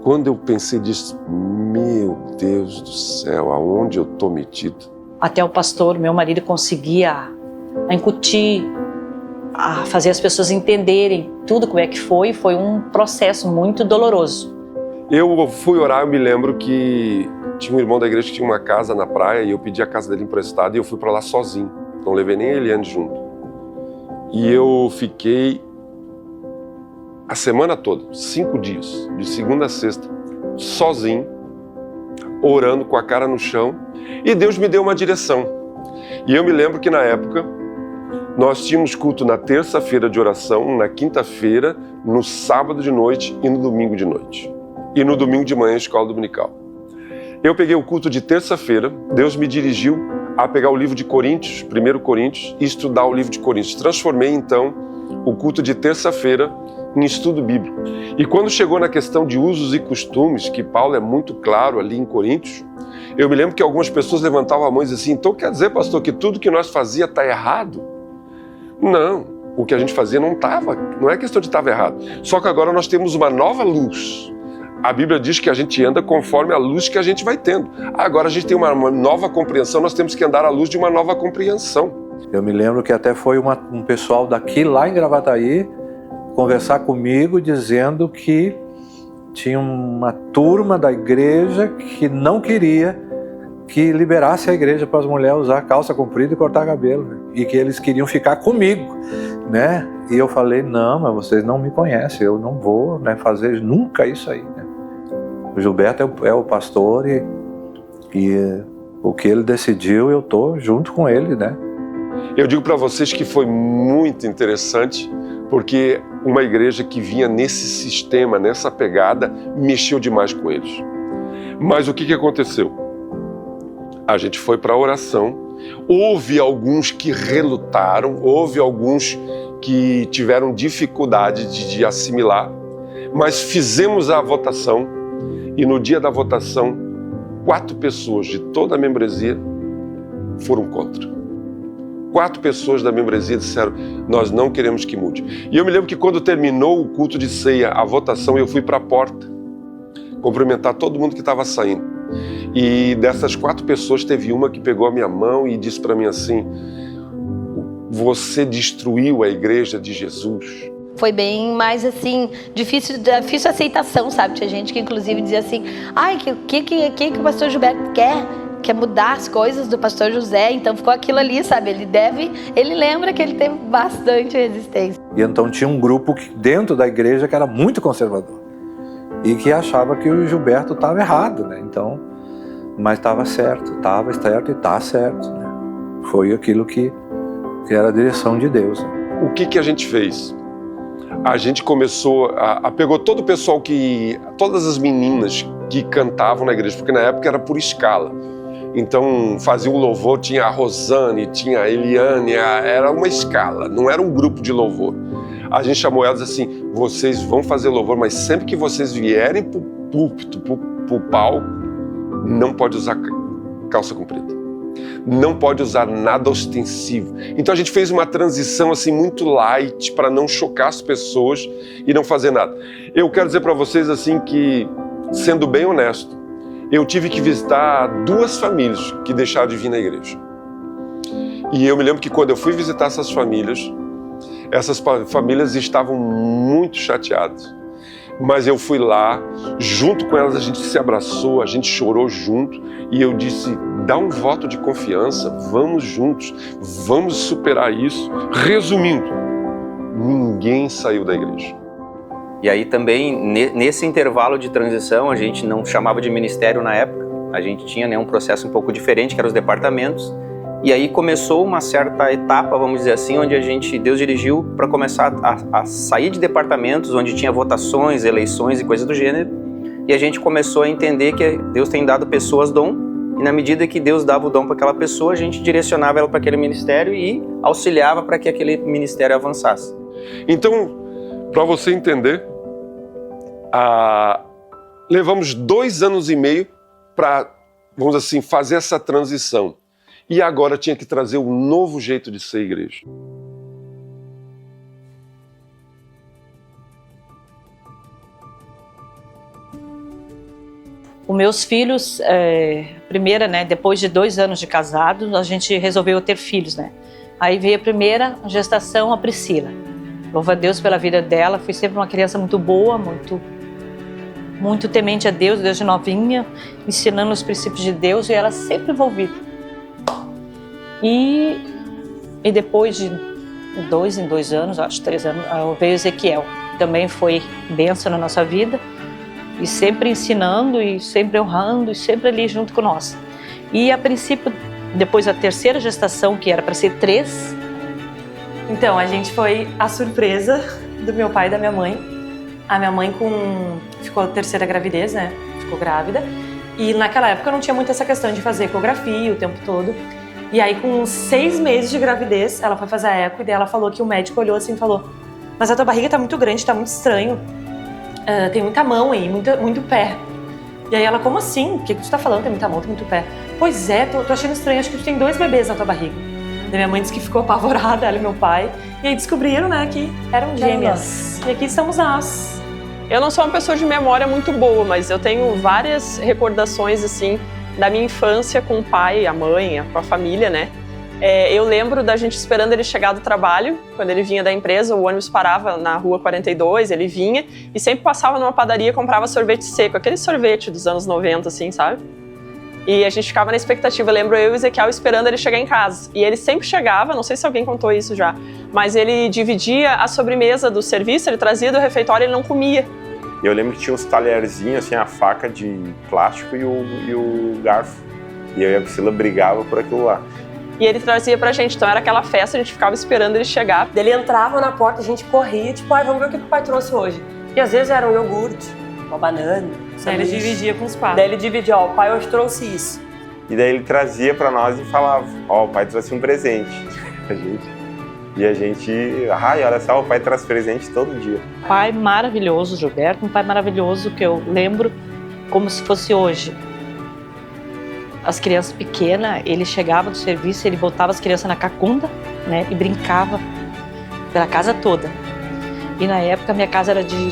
Quando eu pensei disso, meu Deus do céu, aonde eu estou metido? Até o pastor, meu marido, conseguia incutir a fazer as pessoas entenderem tudo como é que foi um processo muito doloroso. Eu fui orar, eu me lembro que tinha um irmão da igreja que tinha uma casa na praia e eu pedi a casa dele emprestada e eu fui para lá sozinho. Não levei nem a Eliane junto. E eu fiquei a semana toda, 5 dias, de segunda a sexta, sozinho, orando com a cara no chão, e Deus me deu uma direção. E eu me lembro que na época nós tínhamos culto na terça-feira de oração, na quinta-feira, no sábado de noite e no domingo de noite. E no domingo de manhã, escola dominical. Eu peguei o culto de terça-feira, Deus me dirigiu a pegar o livro de Coríntios, 1 Coríntios, e estudar o livro de Coríntios. Transformei, então, o culto de terça-feira em estudo bíblico. E quando chegou na questão de usos e costumes, que Paulo é muito claro ali em Coríntios, eu me lembro que algumas pessoas levantavam a mão e diziam assim, então quer dizer, pastor, que tudo que nós fazia está errado? Não, o que a gente fazia não é questão de estar errado. Só que agora nós temos uma nova luz. A Bíblia diz que a gente anda conforme a luz que a gente vai tendo. Agora a gente tem uma nova compreensão, nós temos que andar à luz de uma nova compreensão. Eu me lembro que até foi um pessoal daqui, lá em Gravataí, conversar comigo dizendo que tinha uma turma da igreja que não queria que liberasse a igreja para as mulheres usar calça comprida e cortar cabelo, né? E que eles queriam ficar comigo, né? E eu falei, não, mas vocês não me conhecem, eu não vou, né, fazer nunca isso aí, né? O Gilberto é o pastor e o que ele decidiu, eu tô junto com ele, né? Eu digo para vocês que foi muito interessante, porque uma igreja que vinha nesse sistema, nessa pegada, mexeu demais com eles. Mas o que aconteceu? A gente foi para a oração, houve alguns que relutaram, houve alguns que tiveram dificuldade de assimilar, mas fizemos a votação e no dia da votação, 4 pessoas de toda a membresia foram contra. 4 pessoas da membresia disseram, nós não queremos que mude. E eu me lembro que quando terminou o culto de ceia, a votação, eu fui para a porta cumprimentar todo mundo que estava saindo. E dessas 4 pessoas, teve uma que pegou a minha mão e disse para mim assim, você destruiu a igreja de Jesus. Foi bem mais assim, difícil aceitação, sabe? Tinha gente que inclusive dizia assim, ai, que o pastor Gilberto quer mudar as coisas do pastor José, então ficou aquilo ali, sabe? Ele lembra que ele teve bastante resistência. E então tinha um grupo dentro da igreja que era muito conservador e que achava que o Gilberto estava errado, né? Então, mas estava certo e está certo, né? Foi aquilo que era a direção de Deus. Né? O que a gente fez? A gente começou pegou todo o pessoal todas as meninas que cantavam na igreja, porque na época era por escala. Então fazia o louvor, tinha a Rosane, tinha a Eliane, era uma escala, não era um grupo de louvor. A gente chamou elas assim, vocês vão fazer louvor, mas sempre que vocês vierem pro púlpito, pro palco, não pode usar calça comprida. Não pode usar nada ostensivo. Então a gente fez uma transição assim muito light para não chocar as pessoas e não fazer nada. Eu quero dizer para vocês assim que, sendo bem honesto, eu tive que visitar 2 famílias que deixaram de vir na igreja. E eu me lembro que quando eu fui visitar essas famílias estavam muito chateadas. Mas eu fui lá, junto com elas a gente se abraçou, a gente chorou junto e eu disse, dá um voto de confiança, vamos juntos, vamos superar isso. Resumindo, ninguém saiu da igreja. E aí também, nesse intervalo de transição, a gente não chamava de ministério na época, a gente tinha um processo um pouco diferente, que eram os departamentos. E aí começou uma certa etapa, vamos dizer assim, onde Deus dirigiu para começar a sair de departamentos, onde tinha votações, eleições e coisas do gênero. E a gente começou a entender que Deus tem dado pessoas dom, e na medida que Deus dava o dom para aquela pessoa, a gente direcionava ela para aquele ministério e auxiliava para que aquele ministério avançasse. Então, para você entender, levamos 2 anos e meio para, vamos assim, fazer essa transição. E agora tinha que trazer um novo jeito de ser igreja. Os meus filhos, primeira, né, depois de 2 anos de casado, a gente resolveu ter filhos, né? Aí veio a primeira gestação, a Priscila. Louva a Deus pela vida dela, foi sempre uma criança muito boa, muito temente a Deus, desde novinha, ensinando os princípios de Deus, e ela sempre envolvida. E depois de 2 em 2 anos, acho 3 anos, veio Ezequiel. Também foi bênção na nossa vida, e sempre ensinando, e sempre honrando, e sempre ali junto com nós. E a princípio, depois da terceira gestação, que era para ser 3, então a gente foi a surpresa do meu pai e da minha mãe. A minha mãe ficou a terceira gravidez, né? Ficou grávida. E naquela época não tinha muito essa questão de fazer ecografia o tempo todo. E aí, com 6 meses de gravidez, ela foi fazer a eco, e daí ela falou que o médico olhou assim e falou: mas a tua barriga tá muito grande, tá muito estranho. Tem muita mão aí, muito pé. E aí ela: como assim? O que tu tá falando? Tem muita mão, tem muito pé. Pois é, tô achando estranho, acho que tu tem 2 bebês na tua barriga. Daí minha mãe disse que ficou apavorada, ela e meu pai. E aí descobriram, né, que eram gêmeas. E aqui estamos nós. Eu não sou uma pessoa de memória muito boa, mas eu tenho várias recordações, assim, da minha infância com o pai, a mãe, com a família, né? Eu lembro da gente esperando ele chegar do trabalho, quando ele vinha da empresa, o ônibus parava na rua 42, ele vinha e sempre passava numa padaria e comprava sorvete seco, aquele sorvete dos anos 90, assim, sabe? E a gente ficava na expectativa, eu lembro eu e o Ezequiel esperando ele chegar em casa. E ele sempre chegava, não sei se alguém contou isso já, mas ele dividia a sobremesa do serviço, ele trazia do refeitório e ele não comia. E eu lembro que tinha uns talherzinhos, assim, a faca de plástico e o garfo. E eu e a Priscila brigava por aquilo lá. E ele trazia pra gente, então era aquela festa, a gente ficava esperando ele chegar. Ele entrava na porta, a gente corria, tipo, vamos ver o que o pai trouxe hoje. E às vezes era um iogurte, uma banana. Daí ele dividia com os 4. Daí ele dividia, o pai hoje trouxe isso. E daí ele trazia pra nós e falava: o pai trouxe um presente pra gente. E a gente, olha só, o pai traz presente todo dia. Pai maravilhoso, Gilberto, um pai maravilhoso que eu lembro como se fosse hoje. As crianças pequenas, ele chegava do serviço, ele botava as crianças na cacunda, né, e brincava pela casa toda. E na época minha casa era de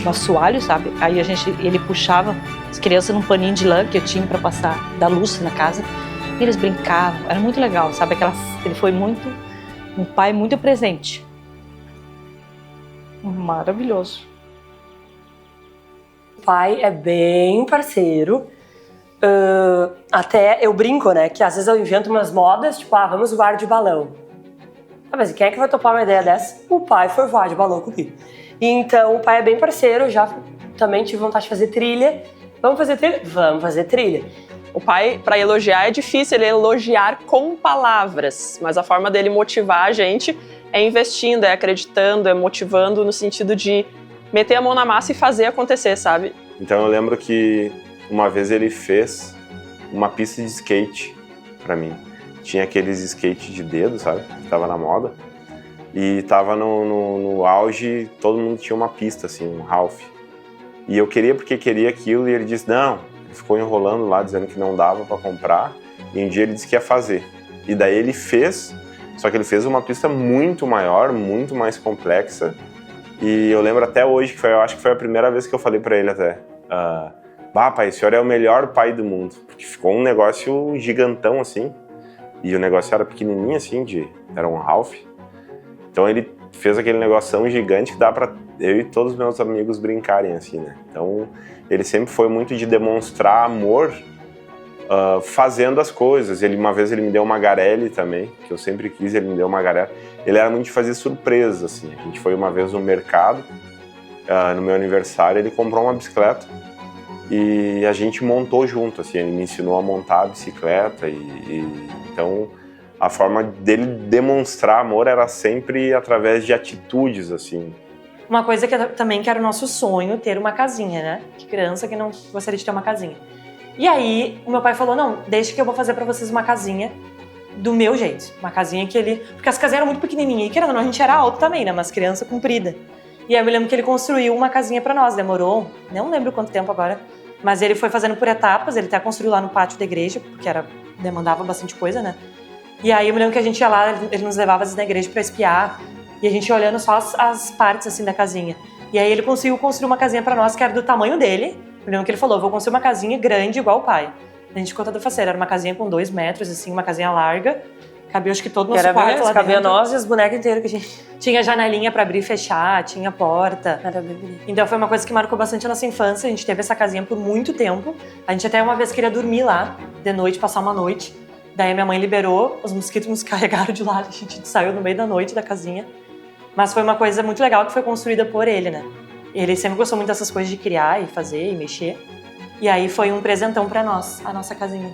assoalho, sabe? Aí ele puxava as crianças num paninho de lã que eu tinha para passar da luz na casa. E eles brincavam, era muito legal, sabe? Ele foi um pai muito presente. Maravilhoso. O pai é bem parceiro. Até eu brinco, né? Que às vezes eu invento umas modas, tipo, vamos voar de balão. Mas quem é que vai topar uma ideia dessa? O pai foi voar de balão comigo. Então, o pai é bem parceiro, já também tive vontade de fazer trilha. Vamos fazer trilha? Vamos fazer trilha. O pai, para elogiar, é difícil ele elogiar com palavras, mas a forma dele motivar a gente é investindo, é acreditando, é motivando no sentido de meter a mão na massa e fazer acontecer, sabe? Então eu lembro que uma vez ele fez uma pista de skate para mim. Tinha aqueles skate de dedo, sabe? Que tava na moda. E tava no auge, todo mundo tinha uma pista, assim, um Ralph. E eu queria porque queria aquilo e ele disse não. Ele ficou enrolando lá, dizendo que não dava para comprar. E um dia ele disse que ia fazer. E daí ele fez, só que ele fez uma pista muito maior, muito mais complexa. E eu lembro até hoje, eu acho que foi a primeira vez que eu falei para ele até. Pai, o senhor é o melhor pai do mundo. Porque ficou um negócio gigantão, assim. E o negócio era pequenininho, assim, era um Ralph. Então ele fez aquele negoção gigante que dá pra eu e todos os meus amigos brincarem, assim, né? Então ele sempre foi muito de demonstrar amor fazendo as coisas. Uma vez ele me deu uma Garelli também, que eu sempre quis, ele me deu uma Garelli. Ele era muito de fazer surpresas, assim. A gente foi uma vez no mercado, no meu aniversário, ele comprou uma bicicleta e a gente montou junto, assim. Ele me ensinou a montar a bicicleta então a forma dele demonstrar amor era sempre através de atitudes, assim. Uma coisa que também que era o nosso sonho, ter uma casinha, né? Que criança que não gostaria de ter uma casinha. E aí, o meu pai falou, não, deixa que eu vou fazer pra vocês uma casinha do meu jeito. Uma casinha que ele... Porque as casinhas eram muito pequenininhas. E querendo ou não, a gente era alto também, né? Mas criança comprida. E aí eu me lembro que ele construiu uma casinha pra nós. Demorou, não lembro quanto tempo agora. Mas ele foi fazendo por etapas. Ele até construiu lá no pátio da igreja, porque demandava bastante coisa, né? E aí eu me lembro que a gente ia lá, ele nos levava às vezes na igreja pra espiar. E a gente ia olhando só as partes, assim, da casinha. E aí ele conseguiu construir uma casinha pra nós que era do tamanho dele. Eu lembro que ele falou, vou construir uma casinha grande igual o pai. A gente ficou toda faceira, era uma casinha com 2 metros, assim, uma casinha larga. Cabia acho que todo o nosso quarto lá cabia nós e as bonecas inteiras que a gente... Tinha janelinha pra abrir e fechar, tinha porta. Era bem bonito. Então foi uma coisa que marcou bastante a nossa infância. A gente teve essa casinha por muito tempo. A gente até uma vez queria dormir lá, de noite, passar uma noite. Daí a minha mãe liberou, os mosquitos nos carregaram de lá, a gente saiu no meio da noite da casinha. Mas foi uma coisa muito legal que foi construída por ele, né? Ele sempre gostou muito dessas coisas de criar e fazer e mexer. E aí foi um presentão pra nós, a nossa casinha.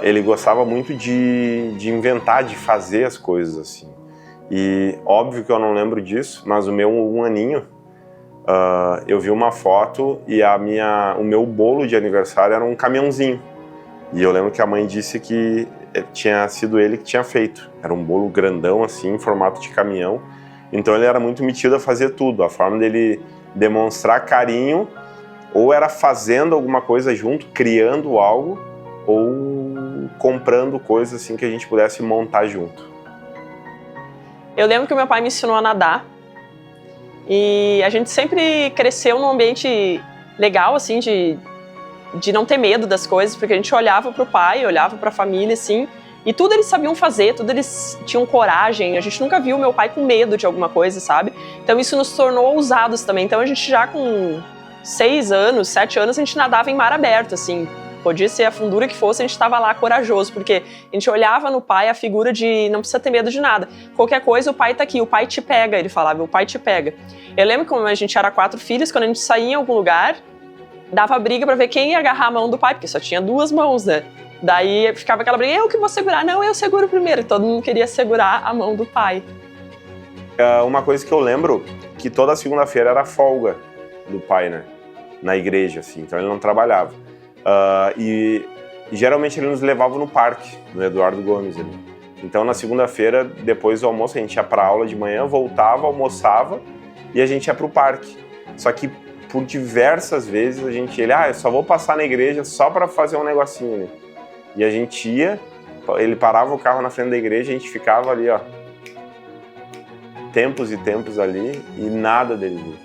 Ele gostava muito de inventar, de fazer as coisas assim. E óbvio que eu não lembro disso, mas o meu 1 aninho, eu vi uma foto e o meu bolo de aniversário era um caminhãozinho. E eu lembro que a mãe disse que tinha sido ele que tinha feito. Era um bolo grandão assim, em formato de caminhão. Então ele era muito metido a fazer tudo. A forma dele demonstrar carinho ou era fazendo alguma coisa junto, criando algo, ou comprando coisas assim que a gente pudesse montar junto. Eu lembro que o meu pai me ensinou a nadar e a gente sempre cresceu num ambiente legal, assim, de não ter medo das coisas, porque a gente olhava pro pai, olhava pra família, assim, e tudo eles sabiam fazer, tudo eles tinham coragem. A gente nunca viu meu pai com medo de alguma coisa, sabe? Então isso nos tornou ousados também. Então a gente já com 6 anos, 7 anos, a gente nadava em mar aberto, assim. Podia ser a fundura que fosse, a gente estava lá corajoso, porque a gente olhava no pai a figura de não precisa ter medo de nada. Qualquer coisa, o pai tá aqui, o pai te pega, ele falava, o pai te pega. Eu lembro que como a gente era 4 filhos, quando a gente saía em algum lugar, dava briga para ver quem ia agarrar a mão do pai, porque só tinha 2 mãos, né? Daí ficava aquela briga, eu que vou segurar, não, eu seguro primeiro. Todo mundo queria segurar a mão do pai. Uma coisa que eu lembro, que toda segunda-feira era folga do pai, né? Na igreja, assim, então ele não trabalhava. E geralmente ele nos levava no parque, no Eduardo Gomes ali. Então na segunda-feira, depois do almoço, a gente ia pra aula de manhã, voltava, almoçava e a gente ia pro parque. Só que por diversas vezes eu só vou passar na igreja só pra fazer um negocinho ali. E a gente ia, ele parava o carro na frente da igreja, a gente ficava ali, ó, tempos e tempos ali e nada dele vir.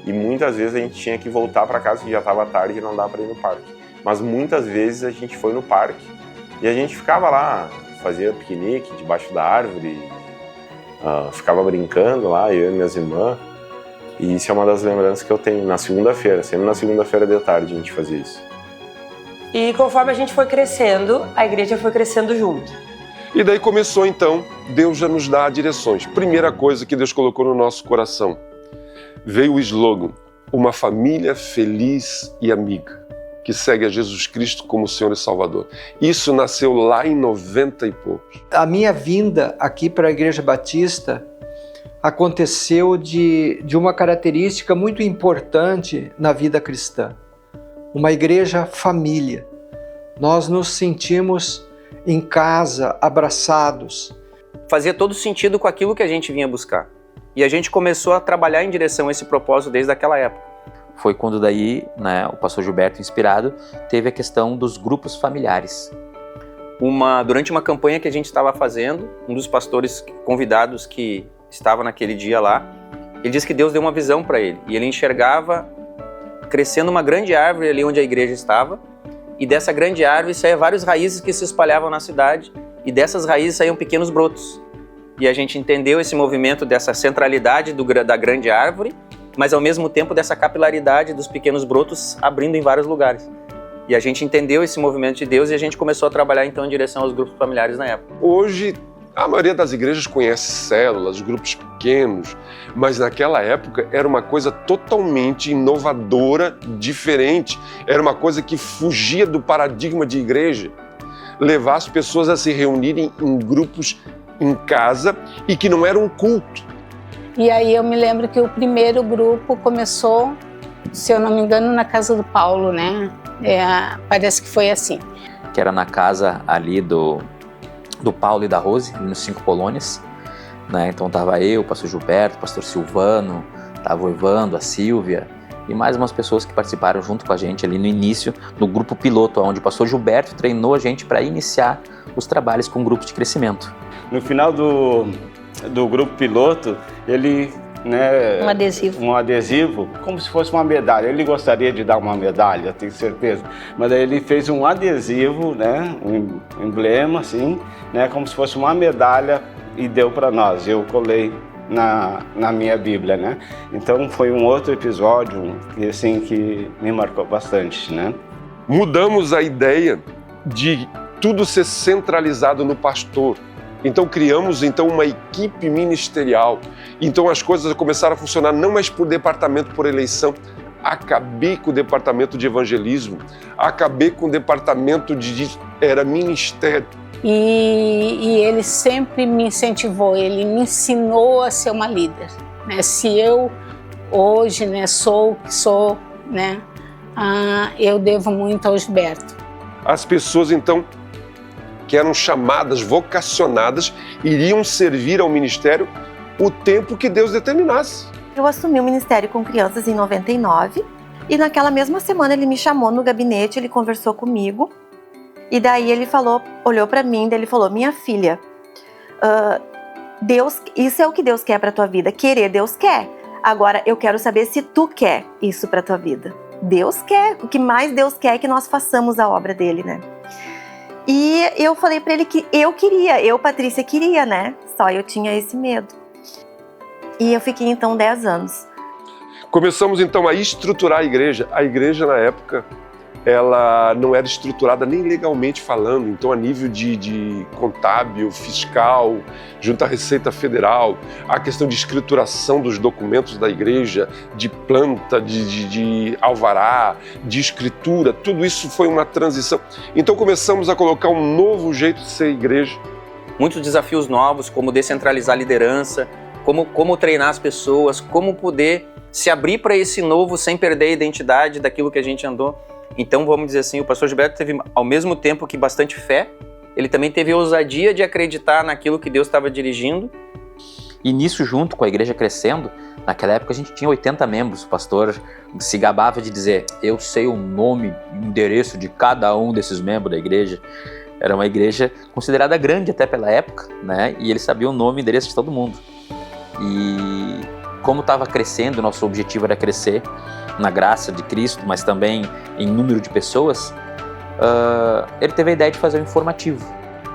E muitas vezes a gente tinha que voltar pra casa, que já tava tarde e não dava pra ir no parque. Mas muitas vezes a gente foi no parque e a gente ficava lá, fazia piquenique debaixo da árvore, ficava brincando lá, eu e minhas irmãs. E isso é uma das lembranças que eu tenho na segunda-feira, sempre na segunda-feira de tarde a gente fazia isso. E conforme a gente foi crescendo, a igreja foi crescendo junto. E daí começou então, Deus já nos dá direções. Primeira coisa que Deus colocou no nosso coração, veio o slogan, uma família feliz e amiga, que segue a Jesus Cristo como Senhor e Salvador. Isso nasceu lá em 90 e poucos. A minha vinda aqui para a Igreja Batista aconteceu de uma característica muito importante na vida cristã. Uma igreja família. Nós nos sentimos em casa, abraçados. Fazia todo sentido com aquilo que a gente vinha buscar. E a gente começou a trabalhar em direção a esse propósito desde aquela época. Foi quando daí, né, o pastor Gilberto, inspirado, teve a questão dos grupos familiares. Durante uma campanha que a gente estava fazendo, um dos pastores convidados que estava naquele dia lá, ele disse que Deus deu uma visão para ele. E ele enxergava crescendo uma grande árvore ali onde a igreja estava, e dessa grande árvore saíam várias raízes que se espalhavam na cidade, e dessas raízes saíam pequenos brotos. E a gente entendeu esse movimento dessa centralidade da grande árvore, mas ao mesmo tempo dessa capilaridade dos pequenos brotos abrindo em vários lugares. E a gente entendeu esse movimento de Deus e a gente começou a trabalhar então em direção aos grupos familiares na época. Hoje, a maioria das igrejas conhece células, grupos pequenos, mas naquela época era uma coisa totalmente inovadora, diferente. Era uma coisa que fugia do paradigma de igreja. Levar as pessoas a se reunirem em grupos em casa e que não era um culto. E aí eu me lembro que o primeiro grupo começou, se eu não me engano, na casa do Paulo, né? Parece que foi assim. Que era na casa ali do Paulo e da Rose, ali nos 5 Colônias, né? Então tava eu, o pastor Gilberto, o pastor Silvano, tava o Evandro, a Silvia e mais umas pessoas que participaram junto com a gente ali no início do grupo piloto, onde o pastor Gilberto treinou a gente para iniciar os trabalhos com grupos de crescimento. No final do grupo piloto, ele né, um adesivo, como se fosse uma medalha. Ele gostaria de dar uma medalha, tenho certeza. Mas aí ele fez um adesivo, né, um emblema, assim, né, como se fosse uma medalha e deu para nós. Eu colei na minha Bíblia, né? Então foi um outro episódio assim, que me marcou bastante, né? Mudamos a ideia de tudo ser centralizado no pastor. Então criamos uma equipe ministerial. Então as coisas começaram a funcionar não mais por departamento, por eleição. Acabei com o departamento de evangelismo, acabei com o departamento era ministério. E ele sempre me incentivou, ele me ensinou a ser uma líder, né? Se eu hoje, né, sou o que sou, né, eu devo muito ao Gilberto. As pessoas então que eram chamadas, vocacionadas, iriam servir ao ministério o tempo que Deus determinasse. Eu assumi o ministério com crianças em 99 e naquela mesma semana ele me chamou no gabinete, ele conversou comigo e daí ele falou, olhou para mim, daí ele falou: minha filha, Deus, isso é o que Deus quer para tua vida. Querer, Deus quer. Agora eu quero saber se tu quer isso para tua vida. Deus quer. O que mais Deus quer é que nós façamos a obra dele, né? E eu falei para ele que eu queria, Patrícia, queria, né? Só eu tinha esse medo. E eu fiquei então 10 anos. Começamos então a estruturar a igreja. A igreja na época, ela não era estruturada nem legalmente falando, então a nível de contábil, fiscal, junto à Receita Federal, a questão de escrituração dos documentos da igreja, de planta, de alvará, de escritura, tudo isso foi uma transição. Então começamos a colocar um novo jeito de ser igreja. Muitos desafios novos, como descentralizar a liderança, como treinar as pessoas, como poder se abrir para esse novo sem perder a identidade daquilo que a gente andou. Então, vamos dizer assim, o pastor Gilberto teve, ao mesmo tempo que bastante fé, ele também teve a ousadia de acreditar naquilo que Deus estava dirigindo. E nisso, junto com a igreja crescendo, naquela época a gente tinha 80 membros. O pastor se gabava de dizer: eu sei o nome e endereço de cada um desses membros da igreja. Era uma igreja considerada grande até pela época, né? E ele sabia o nome e endereço de todo mundo. E como estava crescendo, nosso objetivo era crescer na graça de Cristo, mas também em número de pessoas, ele teve a ideia de fazer um informativo.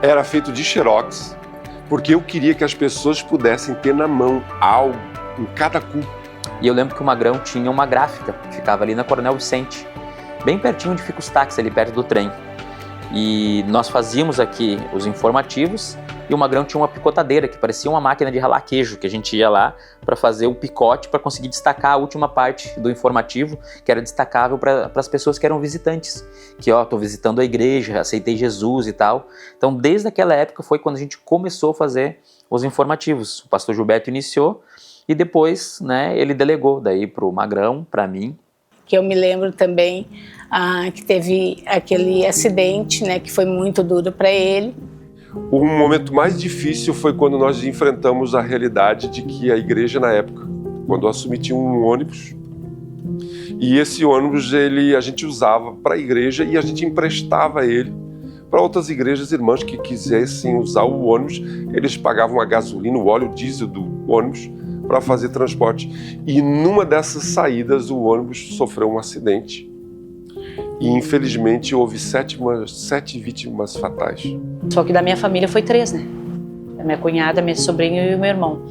Era feito de xerox, porque eu queria que as pessoas pudessem ter na mão algo em cada culto. E eu lembro que o Magrão tinha uma gráfica, que ficava ali na Coronel Vicente, bem pertinho onde fica os táxis, ali perto do trem. E nós fazíamos aqui os informativos, e o Magrão tinha uma picotadeira que parecia uma máquina de ralar queijo, que a gente ia lá para fazer o picote para conseguir destacar a última parte do informativo, que era destacável para as pessoas que eram visitantes, que estou visitando a igreja, aceitei Jesus e tal. Então desde aquela época foi quando a gente começou a fazer os informativos. O pastor Gilberto iniciou e depois, né, ele delegou daí para o Magrão, para mim. Que eu me lembro também que teve aquele acidente, né, que foi muito duro para ele. O momento mais difícil foi quando nós enfrentamos a realidade de que a igreja na época, quando eu assumi, tinha um ônibus, e esse ônibus a gente usava para a igreja e a gente emprestava ele para outras igrejas irmãs que quisessem usar o ônibus. Eles pagavam a gasolina, o óleo diesel do ônibus para fazer transporte. E numa dessas saídas o ônibus sofreu um acidente. E infelizmente houve 7 vítimas fatais. Só que da minha família foi 3, né? A minha cunhada, minha sobrinha e o meu irmão.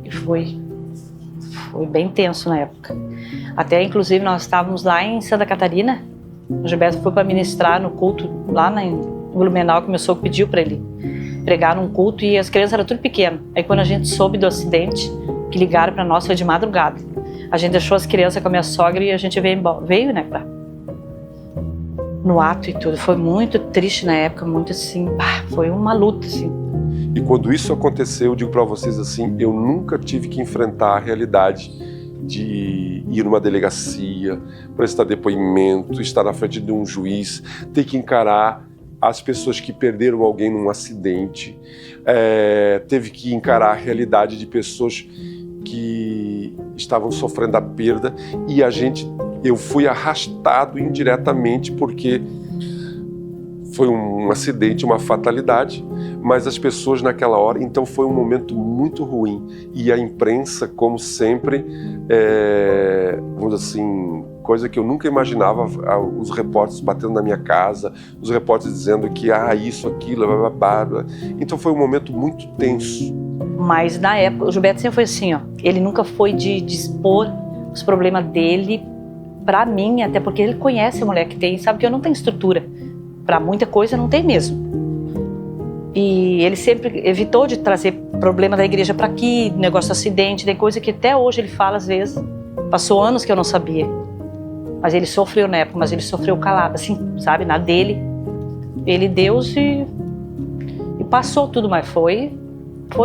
E foi bem tenso na época. Até inclusive nós estávamos lá em Santa Catarina. O Gilberto foi para ministrar no culto lá em Blumenau, que meu sogro pediu para ele pregar num culto, e as crianças eram tudo pequenas. Aí quando a gente soube do acidente, que ligaram para nós, foi de madrugada. A gente deixou as crianças com a minha sogra e a gente veio, né, no ato e tudo. Foi muito triste na época, muito assim, foi uma luta, assim. E quando isso aconteceu, eu digo para vocês assim, eu nunca tive que enfrentar a realidade de ir numa delegacia, prestar depoimento, estar na frente de um juiz, ter que encarar as pessoas que perderam alguém num acidente, teve que encarar a realidade de pessoas que estavam sofrendo a perda, e eu fui arrastado indiretamente porque Foi um acidente, uma fatalidade, mas as pessoas naquela hora, então foi um momento muito ruim. E a imprensa, como sempre, vamos dizer assim, coisa que eu nunca imaginava, os repórteres batendo na minha casa, os repórteres dizendo que isso, aquilo, blá, blá, blá. Então foi um momento muito tenso. Mas na época, o Gilberto sempre foi assim, ó, ele nunca foi de expor os problemas dele pra mim, até porque ele conhece a mulher que tem, sabe que eu não tenho estrutura. Para muita coisa não tem mesmo. E ele sempre evitou de trazer problema da igreja para aqui, negócio de acidente, tem coisa que até hoje ele fala às vezes. Passou anos que eu não sabia. Mas ele sofreu na época, mas ele sofreu calado, assim, sabe, na dele. Ele Deus e passou tudo, mas foi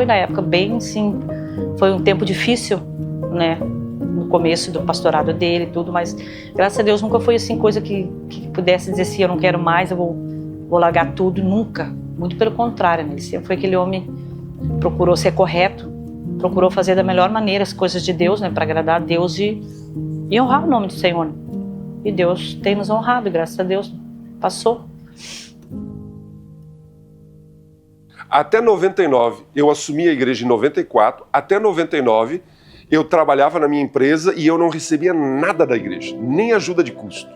na época bem, assim, foi um tempo difícil, né? No começo do pastorado dele e tudo, mas graças a Deus nunca foi assim coisa que pudesse dizer assim, eu não quero mais, eu vou largar tudo, nunca. Muito pelo contrário, né? Ele sempre foi aquele homem que procurou ser correto, procurou fazer da melhor maneira as coisas de Deus, né? Para agradar a Deus e honrar o nome do Senhor. E Deus tem nos honrado, graças a Deus. Passou. Até 99, eu assumi a igreja em 94, até 99 eu trabalhava na minha empresa e eu não recebia nada da igreja, nem ajuda de custo.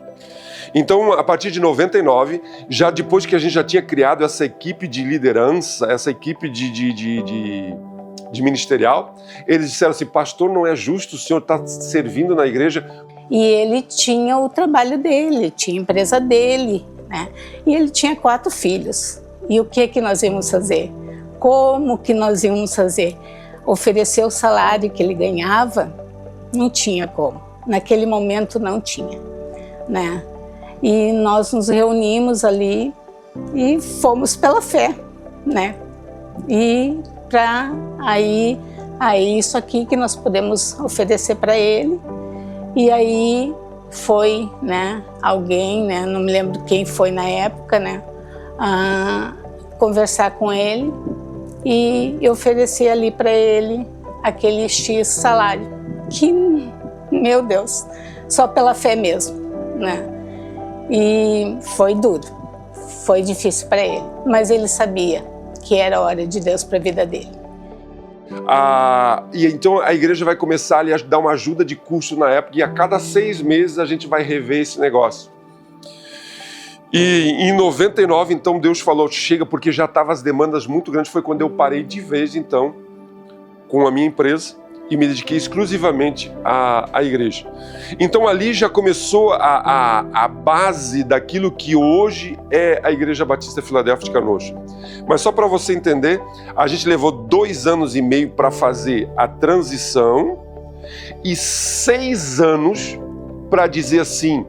Então, a partir de 99, já depois que a gente já tinha criado essa equipe de liderança, essa equipe de ministerial, eles disseram assim, pastor, não é justo, o senhor está servindo na igreja. E ele tinha o trabalho dele, tinha a empresa dele, né? E ele tinha 4 filhos. E o que nós íamos fazer? Como que nós íamos fazer? Oferecer o salário que ele ganhava, não tinha como. Naquele momento não tinha, né? E nós nos reunimos ali e fomos pela fé, né? E para aí isso aqui que nós podemos oferecer para ele. E aí foi, né, alguém, né, não me lembro quem foi na época, né, conversar com ele e eu ofereci ali para ele aquele X salário, que, meu Deus, só pela fé mesmo, né? E foi duro, foi difícil para ele, mas ele sabia que era a hora de Deus para a vida dele. E então a igreja vai começar ali a dar uma ajuda de custo na época e a cada 6 meses a gente vai rever esse negócio. E em 99, então, Deus falou, chega, porque já estavam as demandas muito grandes. Foi quando eu parei de vez, então, com a minha empresa e me dediquei exclusivamente à igreja. Então ali já começou a base daquilo que hoje é a Igreja Batista Filadélfia de Canoas. Mas só para você entender, a gente levou 2 anos e meio para fazer a transição e 6 anos para dizer assim,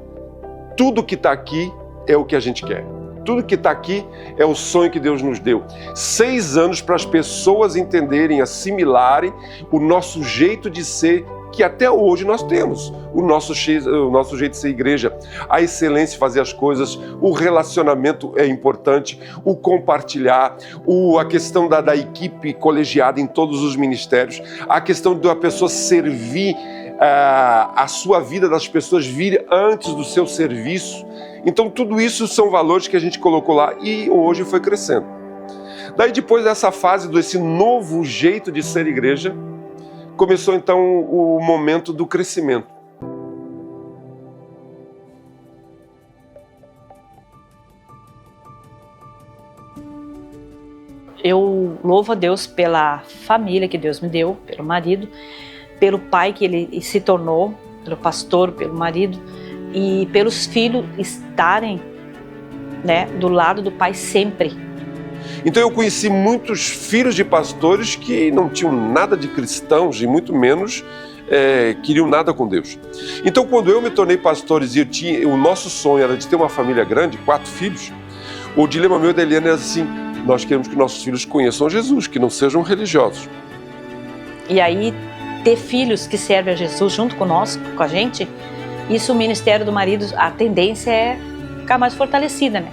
tudo que está aqui é o que a gente quer. Tudo que está aqui é o sonho que Deus nos deu. 6 anos para as pessoas entenderem, assimilarem o nosso jeito de ser, que até hoje nós temos. O nosso jeito de ser igreja, a excelência, fazer as coisas, o relacionamento é importante, o compartilhar, a questão da equipe colegiada em todos os ministérios, a questão da pessoa servir, a sua vida das pessoas vir antes do seu serviço. Então tudo isso são valores que a gente colocou lá e hoje foi crescendo. Daí depois dessa fase, desse novo jeito de ser igreja, começou então o momento do crescimento. Eu louvo a Deus pela família que Deus me deu, pelo marido, pelo pai que ele se tornou, pelo pastor, pelo marido, e pelos filhos estarem, né, do lado do pai sempre. Então eu conheci muitos filhos de pastores que não tinham nada de cristãos e muito menos queriam nada com Deus. Então quando eu me tornei pastor e o nosso sonho era de ter uma família grande, 4 filhos, o dilema meu e da Eliana era assim, nós queremos que nossos filhos conheçam Jesus, que não sejam religiosos. E aí ter filhos que servem a Jesus junto conosco, com a gente, isso o ministério do marido, a tendência é ficar mais fortalecida, né?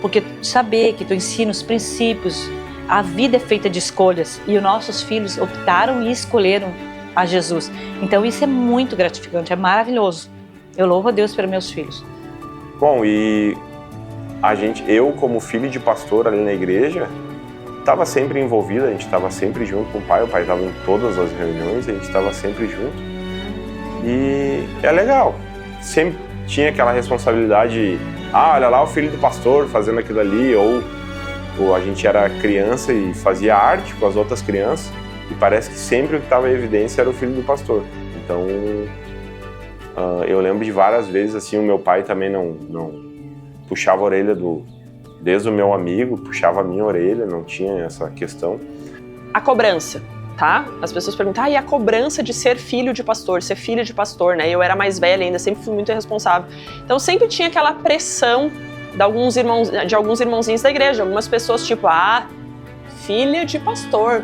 Porque saber que tu ensina os princípios, a vida é feita de escolhas e os nossos filhos optaram e escolheram a Jesus. Então isso é muito gratificante, é maravilhoso. Eu louvo a Deus pelos meus filhos. Bom, e eu como filho de pastor ali na igreja, estava sempre envolvido, a gente estava sempre junto com o pai estava em todas as reuniões, a gente estava sempre junto. E é legal, sempre tinha aquela responsabilidade, olha lá o filho do pastor fazendo aquilo ali, ou a gente era criança e fazia arte com as outras crianças, e parece que sempre o que estava em evidência era o filho do pastor. Então, eu lembro de várias vezes, assim, o meu pai também não puxava a orelha desde o meu amigo, puxava a minha orelha, não tinha essa questão. A cobrança, tá? As pessoas perguntam, e a cobrança de ser filho de pastor, né? Eu era mais velha ainda, sempre fui muito irresponsável. Então sempre tinha aquela pressão de alguns irmãozinhos da igreja, algumas pessoas tipo, filha de pastor.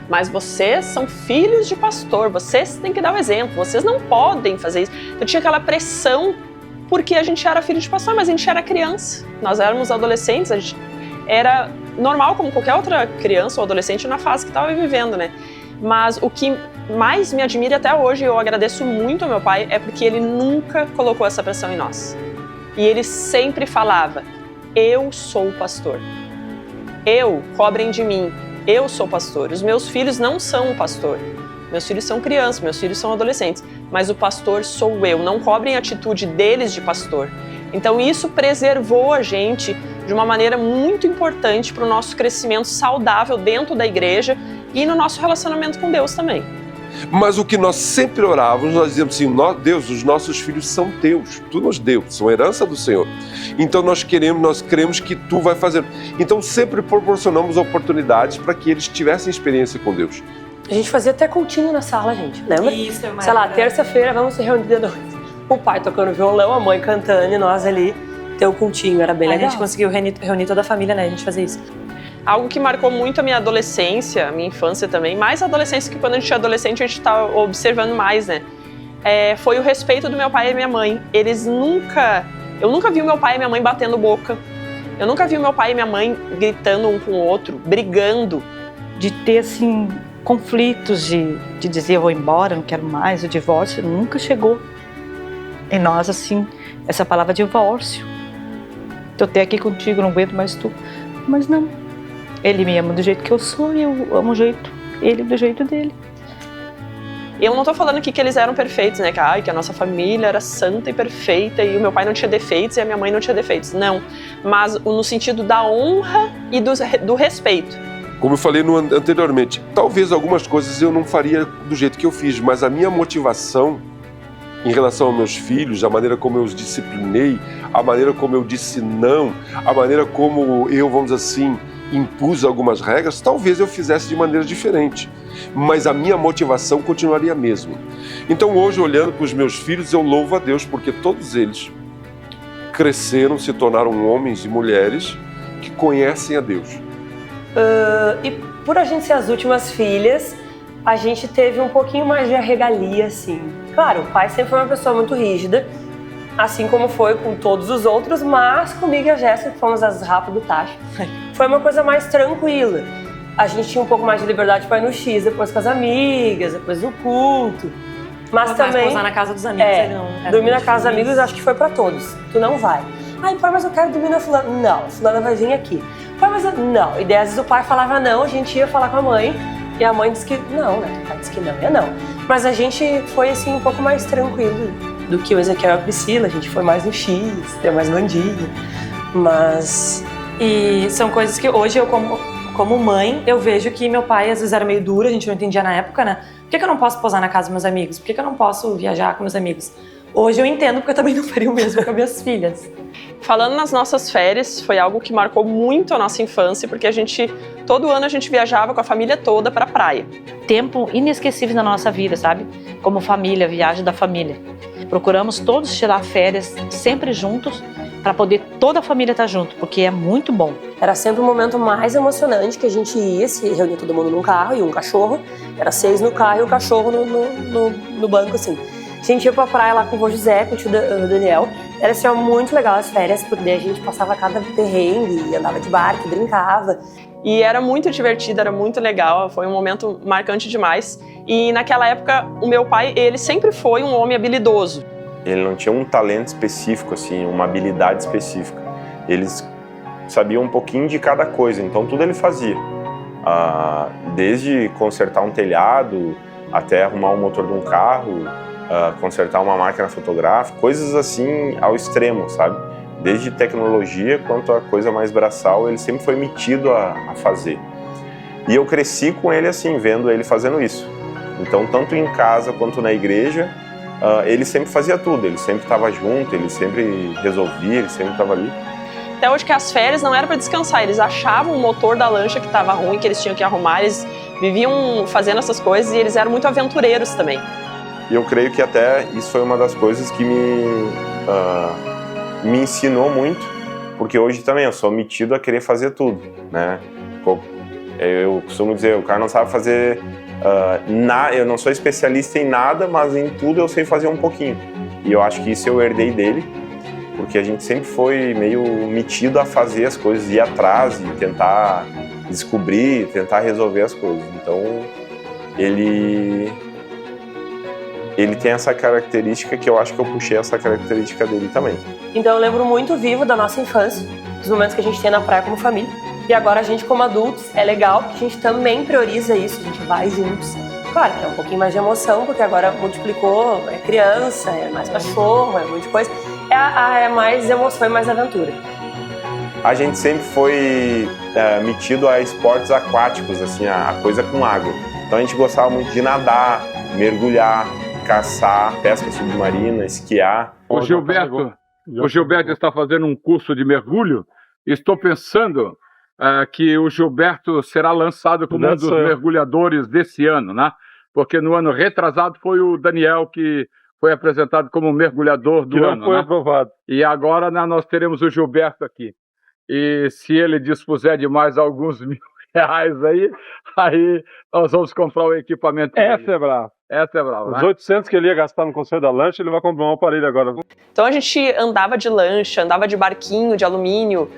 Mas vocês são filhos de pastor, vocês têm que dar o exemplo, vocês não podem fazer isso. Então tinha aquela pressão porque a gente era filho de pastor, mas a gente era criança. Nós éramos adolescentes, a gente era normal como qualquer outra criança ou adolescente na fase que estava vivendo, né? Mas o que mais me admira e até hoje, eu agradeço muito ao meu pai, é porque ele nunca colocou essa pressão em nós. E ele sempre falava, eu sou o pastor. Cobrem de mim, eu sou pastor. Os meus filhos não são o pastor. Meus filhos são crianças, meus filhos são adolescentes. Mas o pastor sou eu, não cobrem a atitude deles de pastor. Então isso preservou a gente de uma maneira muito importante para o nosso crescimento saudável dentro da igreja e no nosso relacionamento com Deus também. Mas o que nós sempre orávamos, nós dizíamos assim, Deus, os nossos filhos são teus, tu nos deu, são herança do Senhor. Então nós queremos que tu vai fazer. Então sempre proporcionamos oportunidades para que eles tivessem experiência com Deus. A gente fazia até cultinho na sala, gente, lembra? Isso, sei lá, terça-feira vamos se reunir de noite. O pai tocando violão, a mãe cantando e nós ali, ter o cultinho, era bem legal. A gente conseguiu reunir toda a família, né, a gente fazia isso. Algo que marcou muito a minha adolescência, a minha infância também, mais a adolescência, que quando a gente é adolescente a gente tá observando mais, né? Foi o respeito do meu pai e minha mãe. Eu nunca vi o meu pai e minha mãe batendo boca. Eu nunca vi o meu pai e minha mãe gritando um com o outro, brigando. De ter, assim, conflitos de dizer eu vou embora, não quero mais, o divórcio nunca chegou em nós, assim, essa palavra divórcio. Tô até aqui contigo, não aguento mais tu. Mas não. Ele me ama do jeito que eu sou e eu amo ele do jeito dele. Eu não tô falando aqui que eles eram perfeitos, né? Que a nossa família era santa e perfeita e o meu pai não tinha defeitos e a minha mãe não tinha defeitos. Não. Mas no sentido da honra e do respeito. Como eu falei anteriormente, talvez algumas coisas eu não faria do jeito que eu fiz, mas a minha motivação em relação aos meus filhos, a maneira como eu os disciplinei, a maneira como eu disse não, a maneira como eu, vamos dizer assim, impus algumas regras, talvez eu fizesse de maneira diferente, mas a minha motivação continuaria a mesma. Então hoje, olhando para os meus filhos, eu louvo a Deus porque todos eles cresceram, se tornaram homens e mulheres que conhecem a Deus. E por a gente ser as últimas filhas, a gente teve um pouquinho mais de regalia, assim. Claro, o pai sempre foi uma pessoa muito rígida, assim como foi com todos os outros, mas comigo e a Jéssica, que fomos as rapas do tacho, foi uma coisa mais tranquila. A gente tinha um pouco mais de liberdade para ir no X, depois com as amigas, depois do culto. Mas também... Pousar na casa dos amigos, não. Dormir na casa dos amigos acho que foi para todos. Tu não vai. Pai, mas eu quero dormir na fulana. Não, fulana vai vir aqui. Pai, mas não. E daí, às vezes o pai falava não, a gente ia falar com a mãe. E a mãe disse que não, né? O pai disse que não, ia não. Mas a gente foi, assim, um pouco mais tranquilo do que o Ezequiel e a Priscila. A gente foi mais no X, deu mais bandinha. Mas... E são coisas que hoje eu, como mãe, eu vejo que meu pai às vezes era meio duro, a gente não entendia na época, né? Por que eu não posso posar na casa dos meus amigos? Por que eu não posso viajar com meus amigos? Hoje eu entendo, porque eu também não faria o mesmo com as minhas filhas. Falando nas nossas férias, foi algo que marcou muito a nossa infância, porque todo ano a gente viajava com a família toda para a praia. Tempo inesquecível na nossa vida, sabe? Como família, viagem da família. Procuramos todos tirar férias sempre juntos, para poder toda a família estar junto, porque é muito bom. Era sempre o momento mais emocionante que a gente ia, se reunia todo mundo num carro e um cachorro. Era 6 no carro e o cachorro no banco, assim. A gente ia pra praia lá com o vô José, com o tio Daniel. Era assim, muito legal as férias, porque a gente passava cada perrengue, andava de barco, brincava. E era muito divertido, era muito legal, foi um momento marcante demais. E naquela época, o meu pai, ele sempre foi um homem habilidoso. Ele não tinha um talento específico, assim, uma habilidade específica. Eles sabia um pouquinho de cada coisa, então tudo ele fazia. Desde consertar um telhado, até arrumar o motor de um carro, consertar uma máquina fotográfica, coisas assim ao extremo, sabe? Desde tecnologia quanto a coisa mais braçal, ele sempre foi metido a fazer. E eu cresci com ele assim, vendo ele fazendo isso. Então, tanto em casa quanto na igreja, ele sempre fazia tudo, ele sempre estava junto, ele sempre resolvia, ele sempre estava ali. Até hoje que as férias não era para descansar, eles achavam o motor da lancha que estava ruim, que eles tinham que arrumar, eles viviam fazendo essas coisas e eles eram muito aventureiros também. E eu creio que até isso foi uma das coisas que me ensinou muito, porque hoje também eu sou metido a querer fazer tudo, né? Eu costumo dizer, o cara não sabe fazer eu não sou especialista em nada, mas em tudo eu sei fazer um pouquinho. E eu acho que isso eu herdei dele, porque a gente sempre foi meio metido a fazer as coisas, ir atrás e tentar descobrir, tentar resolver as coisas. Então, ele tem essa característica que eu acho que eu puxei essa característica dele também. Então eu lembro muito vivo da nossa infância, dos momentos que a gente tem na praia como família. E agora a gente como adultos, é legal porque a gente também prioriza isso, a gente vai juntos. Claro que é um pouquinho mais de emoção, porque agora multiplicou, é criança, é mais cachorro, é um monte de coisa. É mais emoção e mais aventura. A gente sempre foi metido a esportes aquáticos, assim, a coisa com água. Então a gente gostava muito de nadar, mergulhar, caçar, pesca submarina, esquiar. O Gilberto está fazendo um curso de mergulho. Estou pensando que o Gilberto será lançado como um dos mergulhadores desse ano, né? Porque no ano retrasado foi o Daniel que foi apresentado como mergulhador do ano. Que não foi aprovado. E agora nós teremos o Gilberto aqui. E se ele dispuser de mais alguns R$1.000 aí nós vamos comprar o equipamento. Essa é brava. Essa é brava. Os 800 que ele ia gastar no conselho da lancha, ele vai comprar um aparelho agora. Então a gente andava de lancha, andava de barquinho, de alumínio,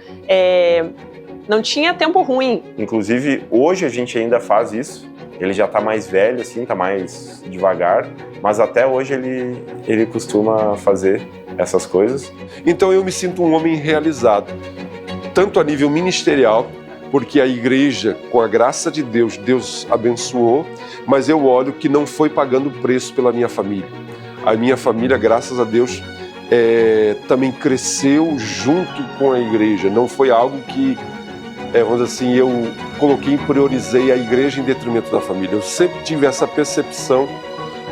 não tinha tempo ruim. Inclusive, hoje a gente ainda faz isso. Ele já está mais velho, assim, está mais devagar, mas até hoje ele costuma fazer essas coisas. Então eu me sinto um homem realizado, tanto a nível ministerial, porque a igreja, com a graça de Deus, Deus abençoou, mas eu olho que não foi pagando preço pela minha família. A minha família, graças a Deus, também cresceu junto com a igreja. Não foi algo que, vamos dizer assim, eu priorizei a igreja em detrimento da família. Eu sempre tive essa percepção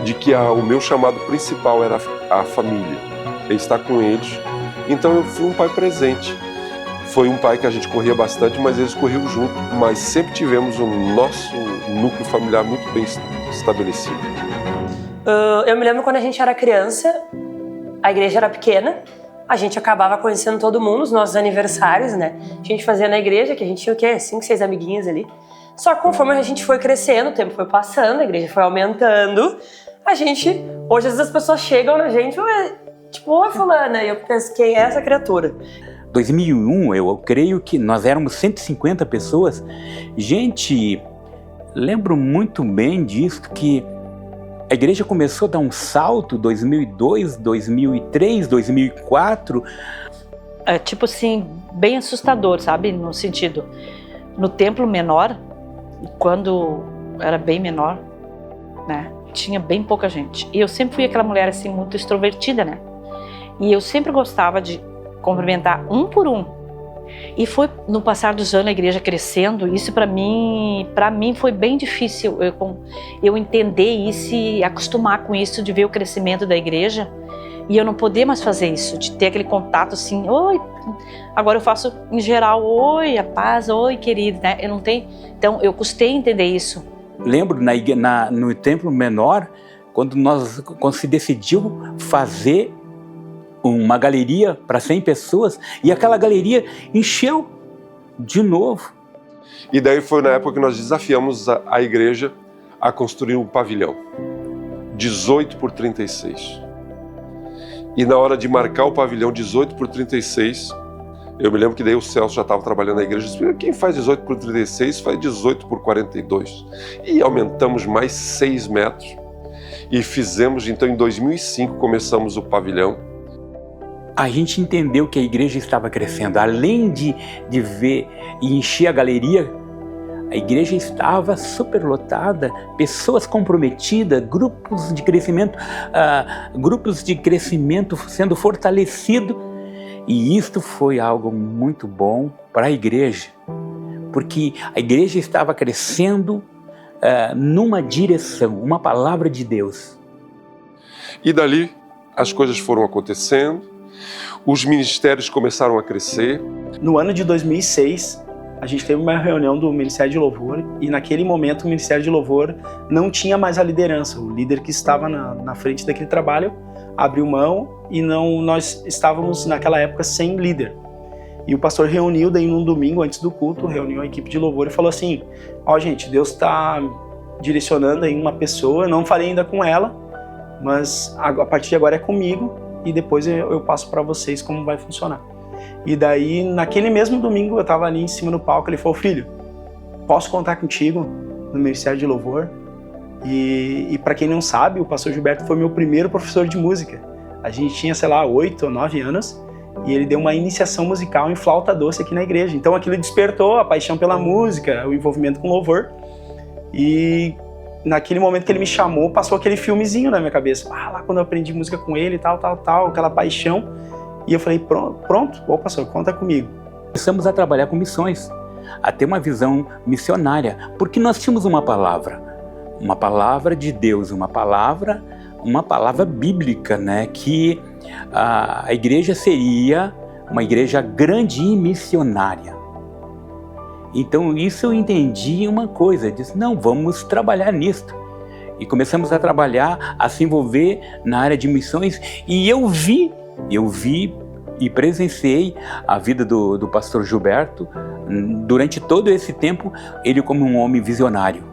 de que o meu chamado principal era a família, estar com eles. Então eu fui um pai presente. Foi um pai que a gente corria bastante, mas eles corriam junto. Mas sempre tivemos o nosso núcleo familiar muito bem estabelecido. Eu me lembro quando a gente era criança, a igreja era pequena, a gente acabava conhecendo todo mundo, os nossos aniversários, né? A gente fazia na igreja, que a gente tinha o quê? 5, 6 amiguinhos ali. Só que conforme a gente foi crescendo, o tempo foi passando, a igreja foi aumentando, hoje as pessoas chegam na gente, tipo, oi fulana, e eu penso, quem é essa criatura? 2001, eu creio que nós éramos 150 pessoas. Gente, lembro muito bem disso, que a igreja começou a dar um salto 2002, 2003, 2004. É tipo assim, bem assustador, sabe? No sentido, no templo menor, quando era bem menor, né? Tinha bem pouca gente. E eu sempre fui aquela mulher assim, muito extrovertida, né? E eu sempre gostava de cumprimentar um por um. E foi no passar dos anos a igreja crescendo, isso para mim foi bem difícil eu entender isso e acostumar com isso, de ver o crescimento da igreja e eu não poder mais fazer isso, de ter aquele contato assim, oi, agora eu faço em geral, oi, a paz, oi, querido, né? Eu não tenho, então eu custei entender isso. Lembro no templo menor, quando se decidiu fazer uma galeria para 100 pessoas e aquela galeria encheu de novo. E daí foi na época que nós desafiamos a igreja a construir um pavilhão, 18 por 36. E na hora de marcar o pavilhão 18 por 36, eu me lembro que daí o Celso já estava trabalhando na igreja e disse, quem faz 18 por 36 faz 18 por 42. E aumentamos mais 6 metros e fizemos, então em 2005 começamos o pavilhão. a gente entendeu que a igreja estava crescendo. Além de ver e encher a galeria, a igreja estava superlotada, pessoas comprometidas, grupos de crescimento sendo fortalecidos. E isto foi algo muito bom para a igreja, porque a igreja estava crescendo numa direção, uma palavra de Deus. E dali as coisas foram acontecendo, os ministérios começaram a crescer. No ano de 2006, a gente teve uma reunião do Ministério de Louvor e naquele momento o Ministério de Louvor não tinha mais a liderança. O líder que estava na frente daquele trabalho abriu mão e nós estávamos naquela época sem líder. E o pastor reuniu daí num domingo antes do culto, reuniu a equipe de louvor e falou assim: ó, gente, Deus está direcionando aí uma pessoa, eu não falei ainda com ela, mas a partir de agora é comigo e depois eu passo para vocês como vai funcionar. E daí, naquele mesmo domingo, eu estava ali em cima no palco, ele falou: filho, posso contar contigo no Ministério de Louvor? E para quem não sabe, o pastor Gilberto foi meu primeiro professor de música. A gente tinha, sei lá, 8 ou 9 anos e ele deu uma iniciação musical em flauta doce aqui na igreja. Então aquilo despertou a paixão pela música, o envolvimento com louvor. E naquele momento que ele me chamou, passou aquele filmezinho na minha cabeça. Lá quando eu aprendi música com ele, tal, aquela paixão. E eu falei: pronto, ô pastor, conta comigo. Começamos a trabalhar com missões, a ter uma visão missionária, porque nós tínhamos uma palavra de Deus, uma palavra bíblica, né? Que a igreja seria uma igreja grande e missionária. Então isso eu entendi uma coisa, disse: não, vamos trabalhar nisto. E começamos a trabalhar, a se envolver na área de missões, e eu vi e presenciei a vida do pastor Gilberto durante todo esse tempo, ele como um homem visionário.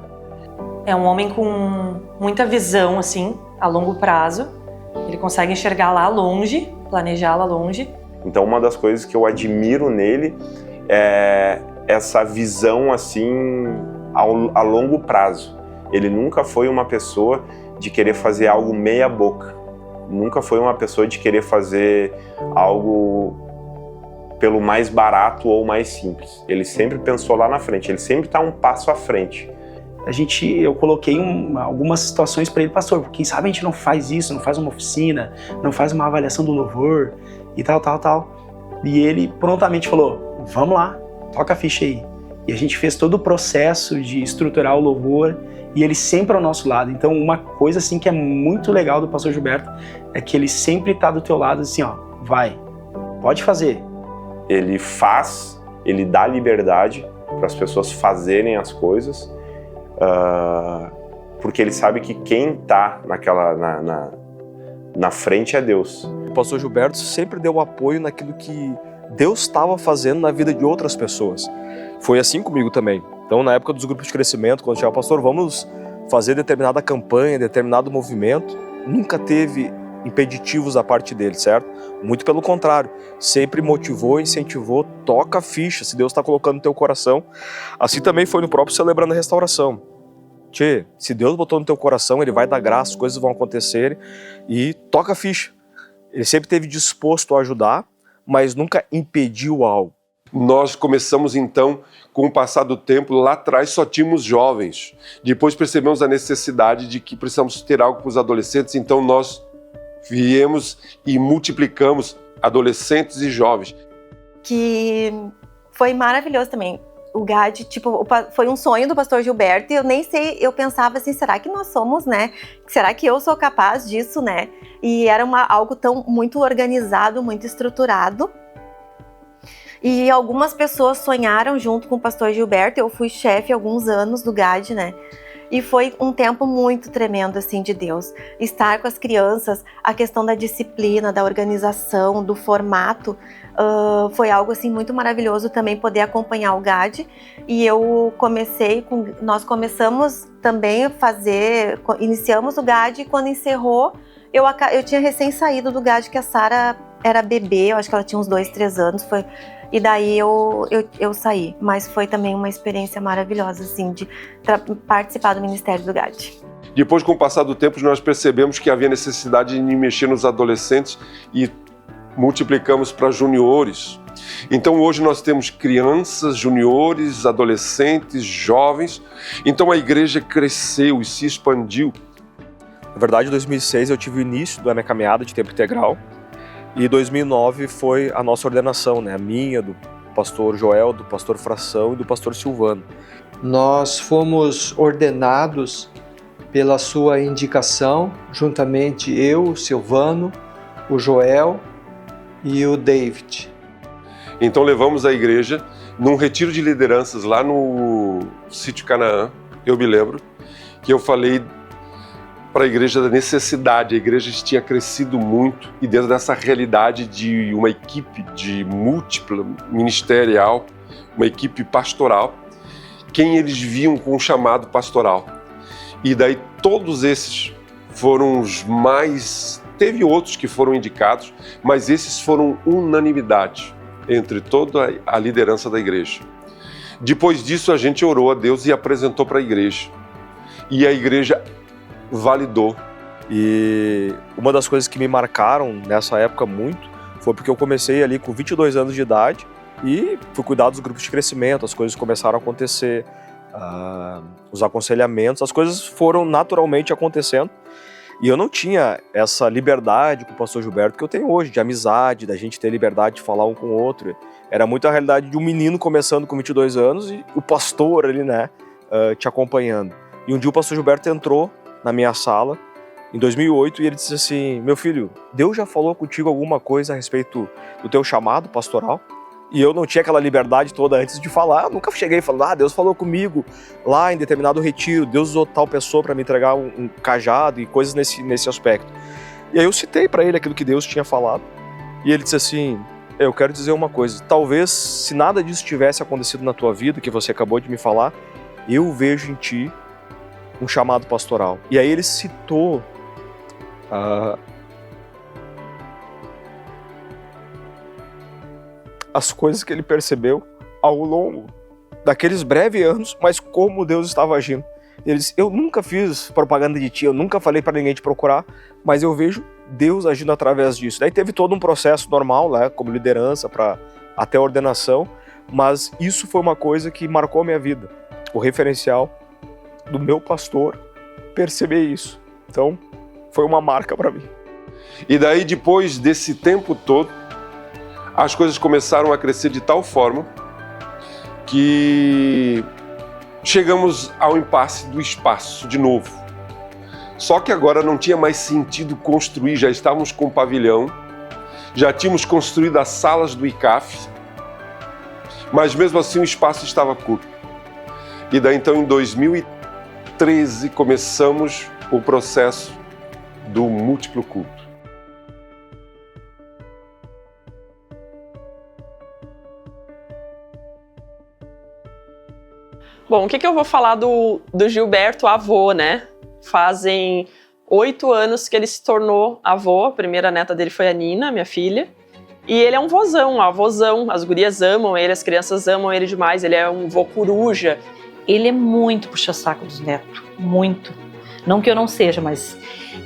É um homem com muita visão, assim, a longo prazo. Ele consegue enxergar lá longe, planejar lá longe. Então uma das coisas que eu admiro nele é essa visão, assim, a longo prazo. Ele nunca foi uma pessoa de querer fazer algo meia boca. Nunca foi uma pessoa de querer fazer algo pelo mais barato ou mais simples. Ele sempre pensou lá na frente, ele sempre está um passo à frente. Eu coloquei algumas situações para ele: pastor, quem sabe a gente não faz isso, não faz uma oficina, não faz uma avaliação do louvor e tal. E ele prontamente falou: vamos lá, toca a ficha aí. E a gente fez todo o processo de estruturar o louvor e ele sempre ao nosso lado. Então uma coisa assim que é muito legal do pastor Gilberto é que ele sempre está do teu lado assim, ó, vai, pode fazer. Ele faz, ele dá liberdade para as pessoas fazerem as coisas, porque ele sabe que quem está na frente é Deus. O pastor Gilberto sempre deu apoio naquilo que Deus estava fazendo na vida de outras pessoas. Foi assim comigo também. Então, na época dos grupos de crescimento, quando chegava o pastor, vamos fazer determinada campanha, determinado movimento, nunca teve impeditivos da parte dele, certo? Muito pelo contrário, sempre motivou, incentivou, toca a ficha, se Deus está colocando no teu coração. Assim também foi no próprio Celebrando a Restauração. Tchê, se Deus botou no teu coração, Ele vai dar graça, as coisas vão acontecer e toca a ficha. Ele sempre esteve disposto a ajudar, mas nunca impediu algo. Nós começamos então, com o passar do tempo, lá atrás só tínhamos jovens. Depois percebemos a necessidade de que precisamos ter algo para os adolescentes, então nós viemos e multiplicamos adolescentes e jovens. Que foi maravilhoso também. O GAD, foi um sonho do pastor Gilberto e eu nem sei, eu pensava assim, será que nós somos, né? Será que eu sou capaz disso, né? E era algo muito organizado, muito estruturado. E algumas pessoas sonharam junto com o pastor Gilberto. Eu fui chefe há alguns anos do GAD, né? E foi um tempo muito tremendo, assim, de Deus. Estar com as crianças, a questão da disciplina, da organização, do formato, foi algo, assim, muito maravilhoso também poder acompanhar o GAD. E nós começamos também iniciamos o GAD e quando encerrou, eu tinha recém saído do GAD, que a Sara era bebê, eu acho que ela tinha uns 2, 3 anos, e daí eu saí, mas foi também uma experiência maravilhosa, assim, de participar do Ministério do GAD. Depois, com o passar do tempo, nós percebemos que havia necessidade de mexer nos adolescentes e multiplicamos para juniores. Então hoje nós temos crianças, juniores, adolescentes, jovens. Então a igreja cresceu e se expandiu. Na verdade, em 2006 eu tive o início da minha caminhada de tempo integral e 2009 foi a nossa ordenação, né? A minha, do pastor Joel, do pastor Fração e do pastor Silvano. Nós fomos ordenados pela sua indicação, juntamente eu, o Silvano, o Joel e o David. Então levamos a igreja num retiro de lideranças lá no Sítio Canaã, eu me lembro, que eu falei para a igreja da necessidade. A igreja tinha crescido muito e dentro dessa realidade de uma equipe de múltipla ministerial, uma equipe pastoral, quem eles viam com o chamado pastoral. E daí todos esses foram os mais... Teve outros que foram indicados, mas esses foram unanimidade entre toda a liderança da igreja. Depois disso a gente orou a Deus e apresentou para a igreja. E a igreja validou. E uma das coisas que me marcaram nessa época muito foi porque eu comecei ali com 22 anos de idade e fui cuidar dos grupos de crescimento, as coisas começaram a acontecer, os aconselhamentos, as coisas foram naturalmente acontecendo. E eu não tinha essa liberdade com o pastor Gilberto que eu tenho hoje, de amizade, da gente ter liberdade de falar um com o outro. Era muito a realidade de um menino começando com 22 anos e o pastor ali, né, te acompanhando. E um dia o pastor Gilberto entrou na minha sala, em 2008, e ele disse assim: meu filho, Deus já falou contigo alguma coisa a respeito do teu chamado pastoral? E eu não tinha aquela liberdade toda antes de falar, eu nunca cheguei falando, Deus falou comigo lá em determinado retiro, Deus usou tal pessoa para me entregar um cajado e coisas nesse aspecto. E aí eu citei para ele aquilo que Deus tinha falado, e ele disse assim: eu quero dizer uma coisa, talvez se nada disso tivesse acontecido na tua vida, que você acabou de me falar, eu vejo em ti um chamado pastoral. E aí ele citou as coisas que ele percebeu ao longo daqueles breves anos, mas como Deus estava agindo. Ele disse: eu nunca fiz propaganda de ti, eu nunca falei para ninguém te procurar, mas eu vejo Deus agindo através disso. Daí teve todo um processo normal, né, como liderança, até a ordenação, mas isso foi uma coisa que marcou a minha vida. O referencial do meu pastor perceber isso. Então, foi uma marca para mim. E daí, depois desse tempo todo, as coisas começaram a crescer de tal forma que chegamos ao impasse do espaço de novo. Só que agora não tinha mais sentido construir, já estávamos com o pavilhão, já tínhamos construído as salas do ICAF, mas mesmo assim o espaço estava curto. E daí então em 2013 começamos o processo do múltiplo culto. Bom, o que eu vou falar do Gilberto avô, né? Fazem 8 anos que ele se tornou avô, a primeira neta dele foi a Nina, minha filha. E ele é um vozão, um avôzão, as gurias amam ele, as crianças amam ele demais, ele é um vô coruja. Ele é muito puxa-saco dos netos, muito. Não que eu não seja, mas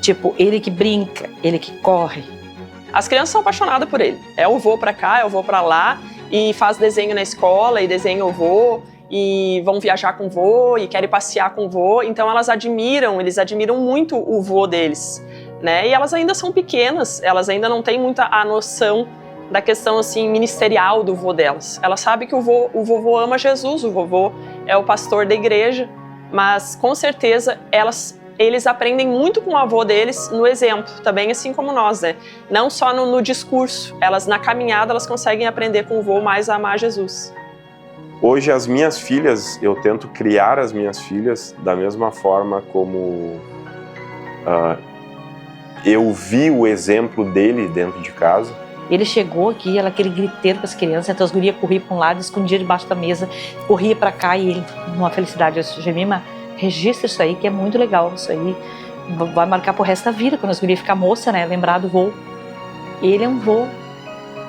tipo, ele que brinca, ele que corre. As crianças são apaixonadas por ele. É o vô pra cá, é o vô pra lá, e faz desenho na escola, e desenha o vô, e vão viajar com o vô, e querem passear com o vô. Então eles admiram muito o vô deles, né? E elas ainda são pequenas, elas ainda não têm muita a noção da questão assim ministerial do vô delas. Elas sabem que o vovô ama Jesus, o vovô é o pastor da igreja, mas com certeza eles aprendem muito com o avô deles no exemplo, também assim como nós, né? Não só no discurso, na caminhada elas conseguem aprender com o vô mais a amar Jesus. Hoje as minhas filhas, eu tento criar as minhas filhas da mesma forma como eu vi o exemplo dele dentro de casa. Ele chegou aqui, aquele griteiro com as crianças, então as gurias corriam para um lado, escondia debaixo da mesa, corria para cá e ele, numa felicidade, eu disse: Gemima, registra isso aí que é muito legal, isso aí vai marcar pro resto da vida, quando as gurias ficar moça, né, lembrar do vô. Ele é um vô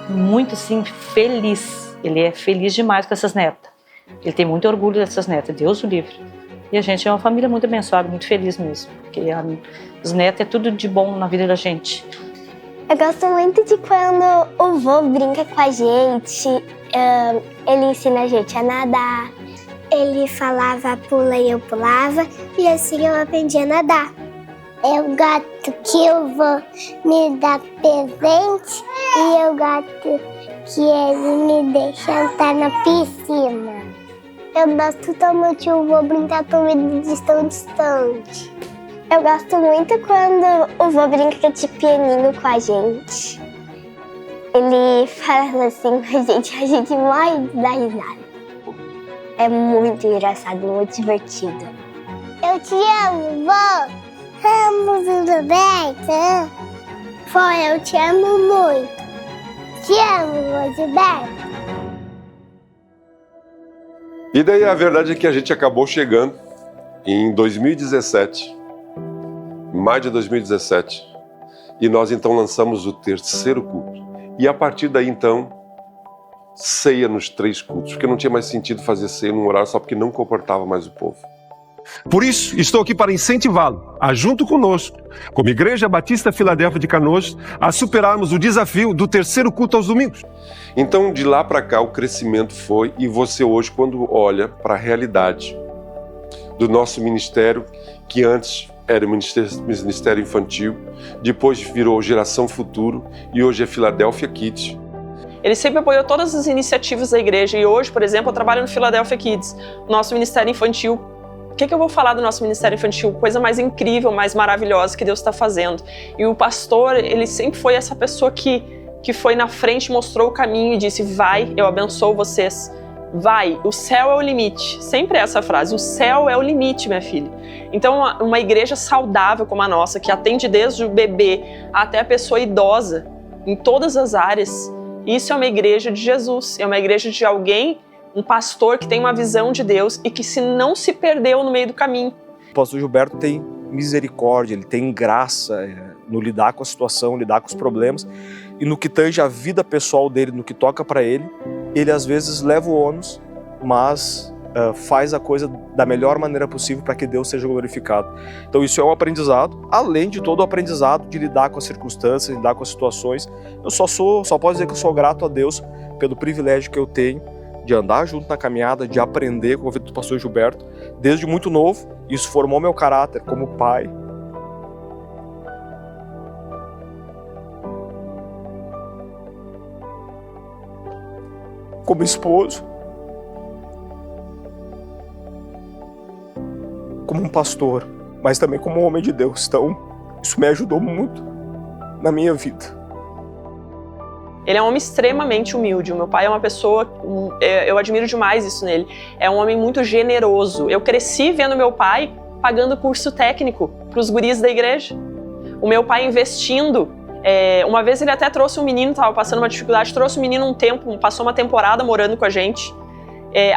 muito assim, feliz, ele é feliz demais com essas netas, ele tem muito orgulho dessas netas, Deus o livre. E a gente é uma família muito abençoada, muito feliz mesmo, porque os netos é tudo de bom na vida da gente. Eu gosto muito de quando o vô brinca com a gente, ele ensina a gente a nadar. Ele falava pula e eu pulava, e assim eu aprendi a nadar. Eu gosto que o vô me dá presente e eu gosto que ele me deixa entrar na piscina. Eu gosto também que o vô brincar comigo de distante. Eu gosto muito quando o vô brinca de pianinho com a gente. Ele fala assim com a gente morre de dar risada. É muito engraçado, muito divertido. Eu te amo, vó. Amo, Gilberto. Vó, eu te amo muito. Te amo, vô Gilberto. E daí a verdade é que a gente acabou chegando em 2017, em maio de 2017, e nós então lançamos o terceiro culto. E a partir daí então, ceia nos 3 cultos, porque não tinha mais sentido fazer ceia num horário só porque não comportava mais o povo. Por isso, estou aqui para incentivá-lo a, junto conosco, como Igreja Batista Filadélfia de Canoas, a superarmos o desafio do terceiro culto aos domingos. Então, de lá para cá, o crescimento foi, e você hoje, quando olha para a realidade do nosso ministério, que antes era o Ministério Infantil, depois virou Geração Futuro e hoje é Philadelphia Kids. Ele sempre apoiou todas as iniciativas da igreja e hoje, por exemplo, eu trabalho no Philadelphia Kids, nosso ministério infantil. O que eu vou falar do nosso ministério infantil? Coisa mais incrível, mais maravilhosa que Deus está fazendo. E o pastor, ele sempre foi essa pessoa que foi na frente, mostrou o caminho e disse: vai, eu abençoo vocês. Vai, o céu é o limite. Sempre é essa frase, o céu é o limite, minha filha. Então, uma igreja saudável como a nossa, que atende desde o bebê até a pessoa idosa, em todas as áreas, isso é uma igreja de Jesus, é uma igreja de alguém, um pastor que tem uma visão de Deus e que não se perdeu no meio do caminho. O pastor Gilberto tem misericórdia, ele tem graça no lidar com a situação, lidar com os problemas, e no que tange a vida pessoal dele, no que toca para ele às vezes leva o ônus, mas faz a coisa da melhor maneira possível para que Deus seja glorificado. Então isso é um aprendizado, além de todo o aprendizado de lidar com as circunstâncias, lidar com as situações. Eu só posso dizer que eu sou grato a Deus pelo privilégio que eu tenho de andar junto na caminhada, de aprender com a vida do pastor Gilberto, desde muito novo. Isso formou meu caráter como pai. Como esposo. Como um pastor, mas também como um homem de Deus. Então, isso me ajudou muito na minha vida. Ele é um homem extremamente humilde. O meu pai é uma pessoa, eu admiro demais isso nele. É um homem muito generoso. Eu cresci vendo meu pai pagando curso técnico para os guris da igreja. O meu pai investindo. Uma vez ele até trouxe um menino, estava passando uma dificuldade, trouxe um menino um tempo, passou uma temporada morando com a gente,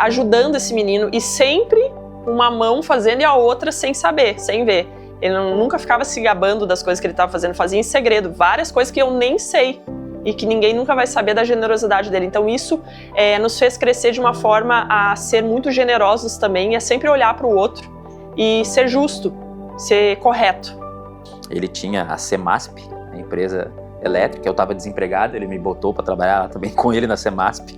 ajudando esse menino, e sempre uma mão fazendo e a outra sem saber, sem ver. Ele nunca ficava se gabando das coisas que ele estava fazendo, fazia em segredo, várias coisas que eu nem sei e que ninguém nunca vai saber da generosidade dele. Então isso nos fez crescer de uma forma a ser muito generosos também, a sempre olhar para o outro e ser justo, ser correto. Ele tinha a Semasp, a empresa elétrica, eu estava desempregado, ele me botou para trabalhar também com ele na Semasp,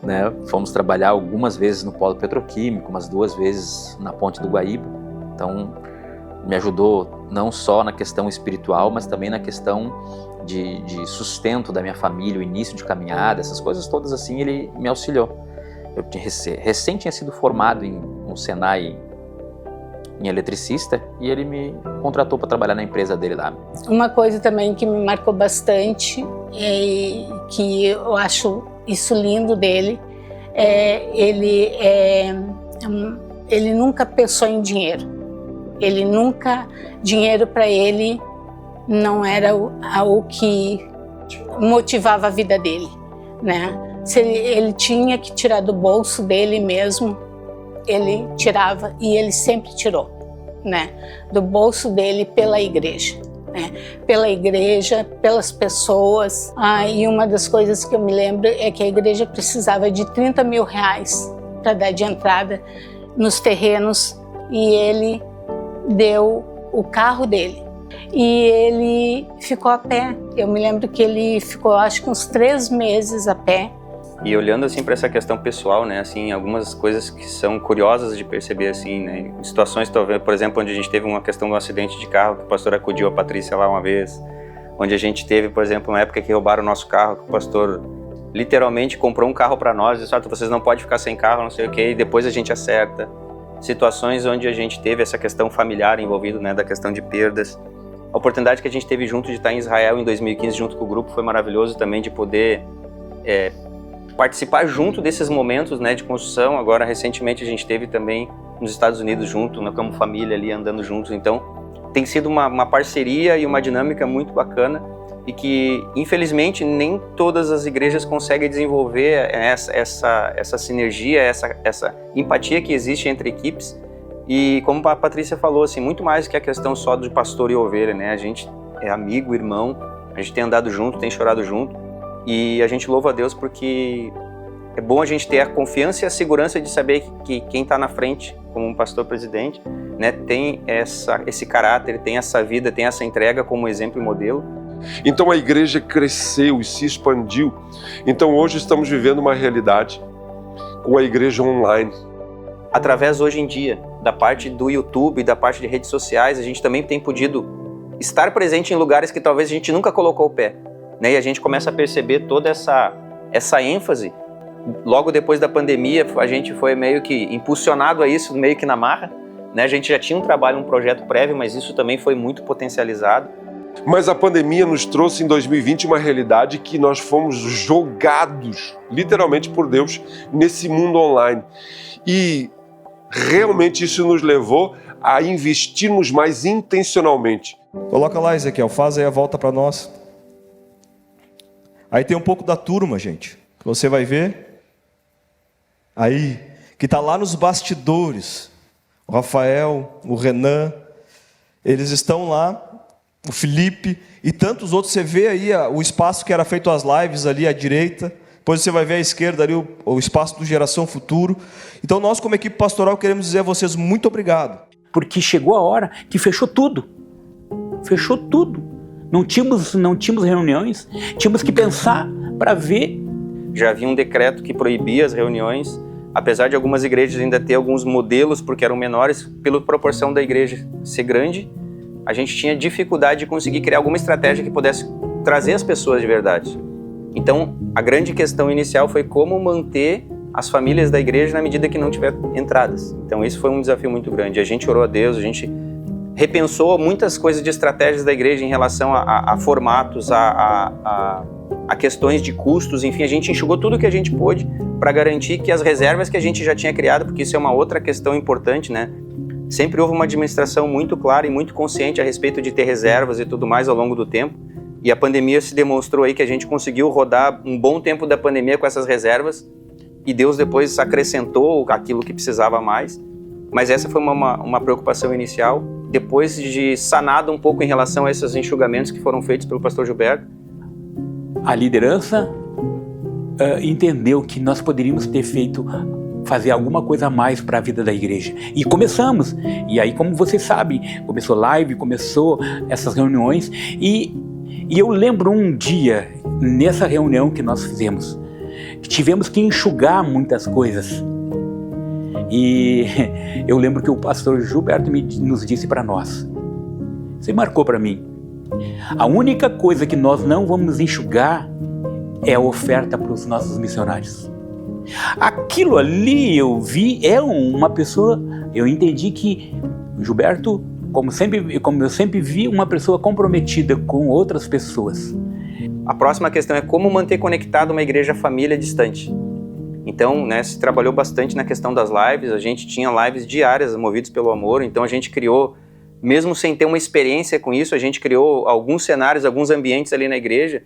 né? Fomos trabalhar algumas vezes no polo petroquímico, umas 2 vezes na ponte do Guaíba. Então me ajudou não só na questão espiritual, mas também na questão de sustento da minha família, o início de caminhada, essas coisas todas assim, ele me auxiliou. Eu recém tinha sido formado no Senai em eletricista e ele me contratou para trabalhar na empresa dele lá. Uma coisa também que me marcou bastante e que eu acho isso lindo dele, ele nunca pensou em dinheiro. Dinheiro para ele não era o que motivava a vida dele, né? Se ele tinha que tirar do bolso dele mesmo, ele tirava, e ele sempre tirou, né? Do bolso dele pela igreja, né? Pela igreja, pelas pessoas. E uma das coisas que eu me lembro é que a igreja precisava de 30 mil reais para dar de entrada nos terrenos, e ele deu o carro dele E ele ficou a pé. Eu me lembro que ele ficou, acho que uns 3 meses a pé. E olhando assim para essa questão pessoal, né, assim, algumas coisas que são curiosas de perceber, assim, né, situações, talvez, por exemplo, onde a gente teve uma questão de um acidente de carro, que o pastor acudiu a Patrícia lá uma vez, onde a gente teve, por exemplo, uma época que roubaram o nosso carro, que o pastor literalmente comprou um carro para nós, e disse, vocês não podem ficar sem carro, não sei o quê, e depois a gente acerta. Situações onde a gente teve essa questão familiar envolvida, né, da questão de perdas. A oportunidade que a gente teve junto de estar em Israel em 2015, junto com o grupo, foi maravilhoso também de poder participar junto desses momentos, né, de construção. Agora, recentemente, a gente teve também nos Estados Unidos junto, né, como família ali, andando juntos. Então, tem sido uma parceria e uma dinâmica muito bacana e que, infelizmente, nem todas as igrejas conseguem desenvolver essa sinergia, essa empatia que existe entre equipes. E como a Patrícia falou, assim, muito mais que a questão só de pastor e ovelha, né? A gente é amigo, irmão, a gente tem andado junto, tem chorado junto. E a gente louva a Deus porque é bom a gente ter a confiança e a segurança de saber que quem está na frente, como um pastor presidente, né, tem esse caráter, tem essa vida, tem essa entrega como exemplo e modelo. Então a igreja cresceu e se expandiu. Então hoje estamos vivendo uma realidade com a igreja online. Através, hoje em dia, da parte do YouTube, da parte de redes sociais, a gente também tem podido estar presente em lugares que talvez a gente nunca colocou o pé, né? E a gente começa a perceber toda essa ênfase. Logo depois da pandemia, a gente foi meio que impulsionado a isso, meio que na marra, né? A gente já tinha um trabalho, um projeto prévio, mas isso também foi muito potencializado. Mas a pandemia nos trouxe em 2020 uma realidade que nós fomos jogados, literalmente por Deus, nesse mundo online. E realmente isso nos levou a investirmos mais intencionalmente. Coloca lá, Ezequiel, faz aí a volta para nós. Aí tem um pouco da turma, gente. Você vai ver. Aí, que está lá nos bastidores. O Rafael, o Renan, eles estão lá. O Felipe e tantos outros. Você vê aí o espaço que era feito as lives ali à direita. Depois você vai ver à esquerda ali o espaço do Geração Futuro. Então nós, como equipe pastoral, queremos dizer a vocês muito obrigado. Porque chegou a hora que fechou tudo. Fechou tudo. Não tínhamos reuniões, tínhamos que pensar para ver. Já havia um decreto que proibia as reuniões, apesar de algumas igrejas ainda ter alguns modelos, porque eram menores, pela proporção da igreja ser grande, a gente tinha dificuldade de conseguir criar alguma estratégia que pudesse trazer as pessoas de verdade. Então, a grande questão inicial foi como manter as famílias da igreja na medida que não tiver entradas. Então, isso foi um desafio muito grande. A gente orou a Deus, a gente repensou muitas coisas de estratégias da igreja em relação a formatos, a questões de custos, enfim, a gente enxugou tudo que a gente pôde para garantir que as reservas que a gente já tinha criado, porque isso é uma outra questão importante, né? Sempre houve uma administração muito clara e muito consciente a respeito de ter reservas e tudo mais ao longo do tempo. E a pandemia se demonstrou aí que a gente conseguiu rodar um bom tempo da pandemia com essas reservas e Deus depois acrescentou aquilo que precisava mais. Mas essa foi uma preocupação inicial. Depois de sanado um pouco em relação a esses enxugamentos que foram feitos pelo pastor Gilberto. A liderança entendeu que nós poderíamos ter fazer alguma coisa a mais para a vida da igreja. E começamos. E aí, como vocês sabem, começou live, começou essas reuniões. E eu lembro um dia, nessa reunião que nós fizemos, que tivemos que enxugar muitas coisas. E eu lembro que o pastor Gilberto nos disse para nós, você marcou para mim, a única coisa que nós não vamos enxugar é a oferta para os nossos missionários. Aquilo ali eu vi, uma pessoa, eu entendi que o Gilberto, como eu sempre vi, uma pessoa comprometida com outras pessoas. A próxima questão é como manter conectada uma igreja família distante. Então, né, se trabalhou bastante na questão das lives, a gente tinha lives diárias movidos pelo amor, então a gente criou, mesmo sem ter uma experiência com isso, a gente criou alguns cenários, alguns ambientes ali na igreja.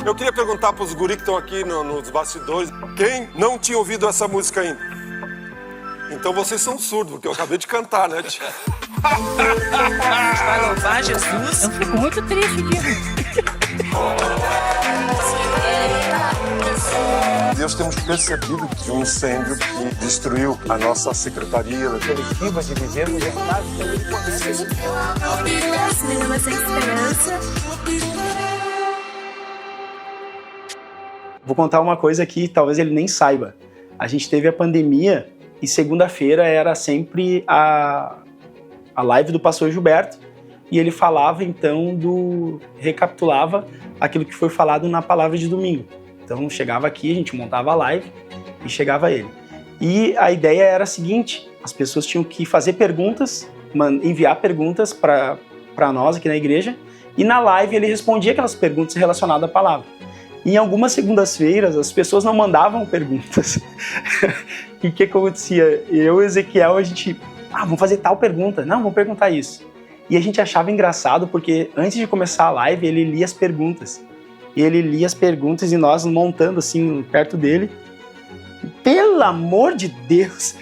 Eu queria perguntar para os guri que estão aqui nos bastidores, quem não tinha ouvido essa música ainda? Então vocês são surdos, porque eu acabei de cantar, né, tia? Vai louvar Jesus? Eu fico muito triste disso. Deus temos percebido que um incêndio que destruiu a nossa secretaria coletiva de vivemos em casa. Vou contar uma coisa que talvez ele nem saiba. A gente teve a pandemia e segunda-feira era sempre a live do pastor Gilberto e ele falava então recapitulava aquilo que foi falado na palavra de domingo. Então chegava aqui, a gente montava a live e chegava ele. E a ideia era a seguinte, as pessoas tinham que fazer perguntas, enviar perguntas para nós aqui na igreja e na live ele respondia aquelas perguntas relacionadas à palavra. E em algumas segundas-feiras as pessoas não mandavam perguntas. E o que acontecia? Eu e Ezequiel, a gente, vamos fazer tal pergunta. Não, vamos perguntar isso. E a gente achava engraçado porque antes de começar a live ele lia as perguntas. E ele lia as perguntas e nós montando assim perto dele. Pelo amor de Deus,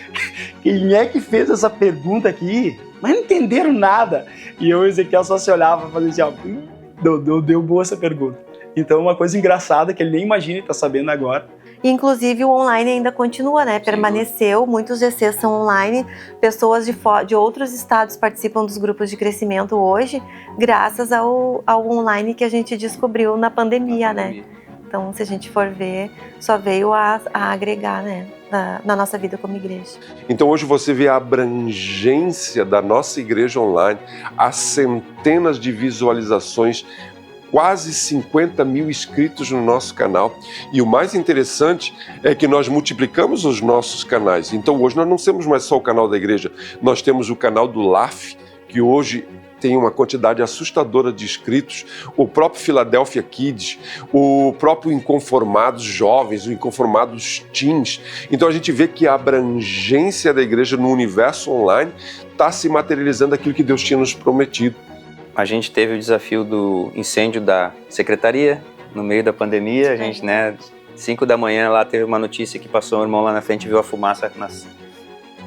quem é que fez essa pergunta aqui? Mas não entenderam nada. E eu e o Ezequiel só se olhava e fazia assim, deu boa essa pergunta. Então uma coisa engraçada que ele nem imagina e está sabendo agora. Inclusive o online ainda continua, né? Permaneceu, muitos GCs são online, pessoas de outros estados participam dos grupos de crescimento hoje, graças ao online que a gente descobriu na pandemia, né? Então, se a gente for ver, só veio a agregar, né? Na nossa vida como igreja. Então hoje você vê a abrangência da nossa igreja online, as centenas de visualizações, quase 50 mil inscritos no nosso canal. E o mais interessante é que nós multiplicamos os nossos canais. Então hoje nós não temos mais só o canal da igreja, nós temos o canal do LAF, que hoje tem uma quantidade assustadora de inscritos, o próprio Philadelphia Kids, o próprio Inconformados Jovens, o Inconformados Teens. Então a gente vê que a abrangência da igreja no universo online está se materializando aquilo que Deus tinha nos prometido. A gente teve o desafio do incêndio da secretaria no meio da pandemia. A gente, 5 da manhã lá teve uma notícia que passou um irmão lá na frente e viu a fumaça.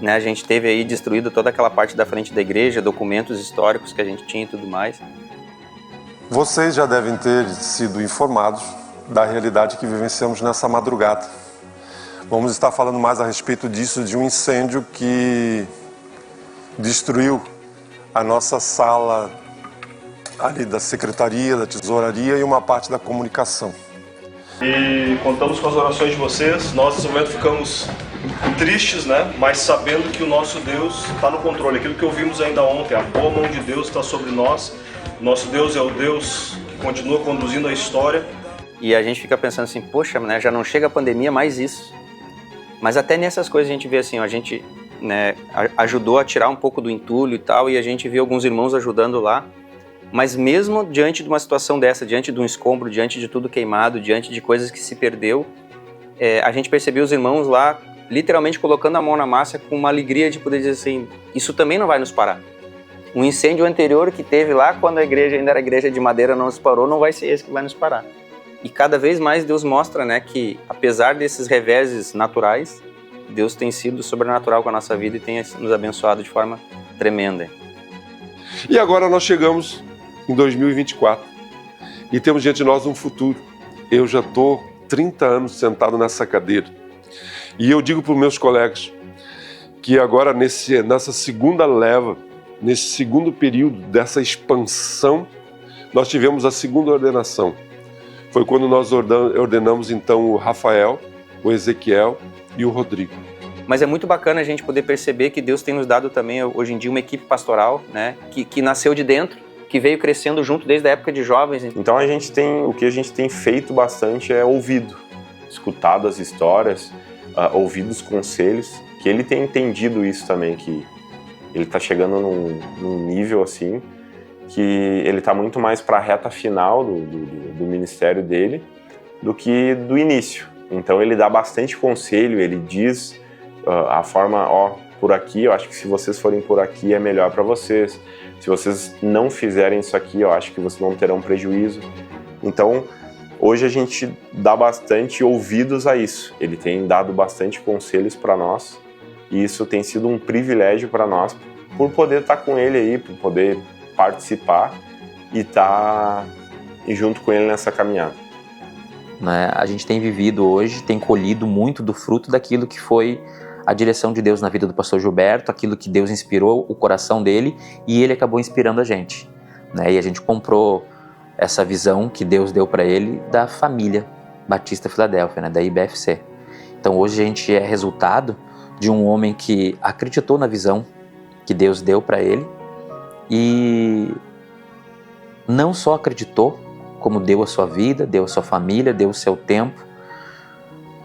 A gente teve aí destruído toda aquela parte da frente da igreja, documentos históricos que a gente tinha e tudo mais. Vocês já devem ter sido informados da realidade que vivenciamos nessa madrugada. Vamos estar falando mais a respeito disso, de um incêndio que destruiu a nossa sala ali da secretaria, da tesouraria e uma parte da comunicação. E contamos com as orações de vocês. Nós nesse momento ficamos tristes, mas sabendo que o nosso Deus está no controle. Aquilo que ouvimos ainda ontem, a boa mão de Deus está sobre nós. Nosso Deus é o Deus que continua conduzindo a história. E a gente fica pensando assim, poxa, já não chega a pandemia, mais isso. Mas até nessas coisas a gente vê assim, a gente ajudou a tirar um pouco do entulho e tal, e a gente viu alguns irmãos ajudando lá. Mas mesmo diante de uma situação dessa, diante de um escombro, diante de tudo queimado, diante de coisas que se perdeu, a gente percebeu os irmãos lá literalmente colocando a mão na massa com uma alegria de poder dizer assim, isso também não vai nos parar. Um incêndio anterior que teve lá quando a igreja ainda era igreja de madeira não nos parou, não vai ser esse que vai nos parar. E cada vez mais Deus mostra que apesar desses reveses naturais, Deus tem sido sobrenatural com a nossa vida e tem nos abençoado de forma tremenda. E agora nós chegamos em 2024 e temos diante de nós um futuro. Eu já estou 30 anos sentado nessa cadeira e eu digo para os meus colegas que agora nessa segunda leva, nesse segundo período dessa expansão, nós tivemos a segunda ordenação. Foi quando nós ordenamos então o Rafael, o Ezequiel e o Rodrigo. Mas é muito bacana a gente poder perceber que Deus tem nos dado também hoje em dia uma equipe pastoral, que nasceu de dentro, que veio crescendo junto desde a época de jovens. Então o que a gente tem feito bastante é escutado as histórias, ouvido os conselhos, que ele tem entendido isso também, que ele está chegando num nível assim, que ele está muito mais para a reta final do ministério dele do que do início. Então ele dá bastante conselho, ele diz a forma, por aqui, eu acho que se vocês forem por aqui é melhor para vocês. Se vocês não fizerem isso aqui, eu acho que vocês não terão prejuízo. Então, Hoje a gente dá bastante ouvidos a isso. Ele tem dado bastante conselhos para nós e isso tem sido um privilégio para nós por poder estar com ele aí, por poder participar e estar junto com ele nessa caminhada. Né? A gente tem vivido hoje, tem colhido muito do fruto daquilo que foi a direção de Deus na vida do pastor Gilberto, aquilo que Deus inspirou o coração dele e ele acabou inspirando a gente. Né? E a gente comprou essa visão que Deus deu para ele da família Batista Filadélfia, né? Da IBFC. Então hoje a gente é resultado de um homem que acreditou na visão que Deus deu para ele e não só acreditou, como deu a sua vida, deu a sua família, deu o seu tempo,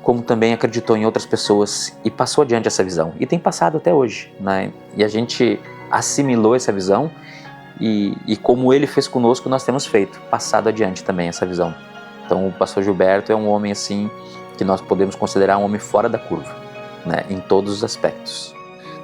como também acreditou em outras pessoas e passou adiante essa visão. E tem passado até hoje, né? E a gente assimilou essa visão e como ele fez conosco, nós temos feito, passado adiante também essa visão. Então o pastor Gilberto é um homem assim que nós podemos considerar um homem fora da curva, né? Em todos os aspectos.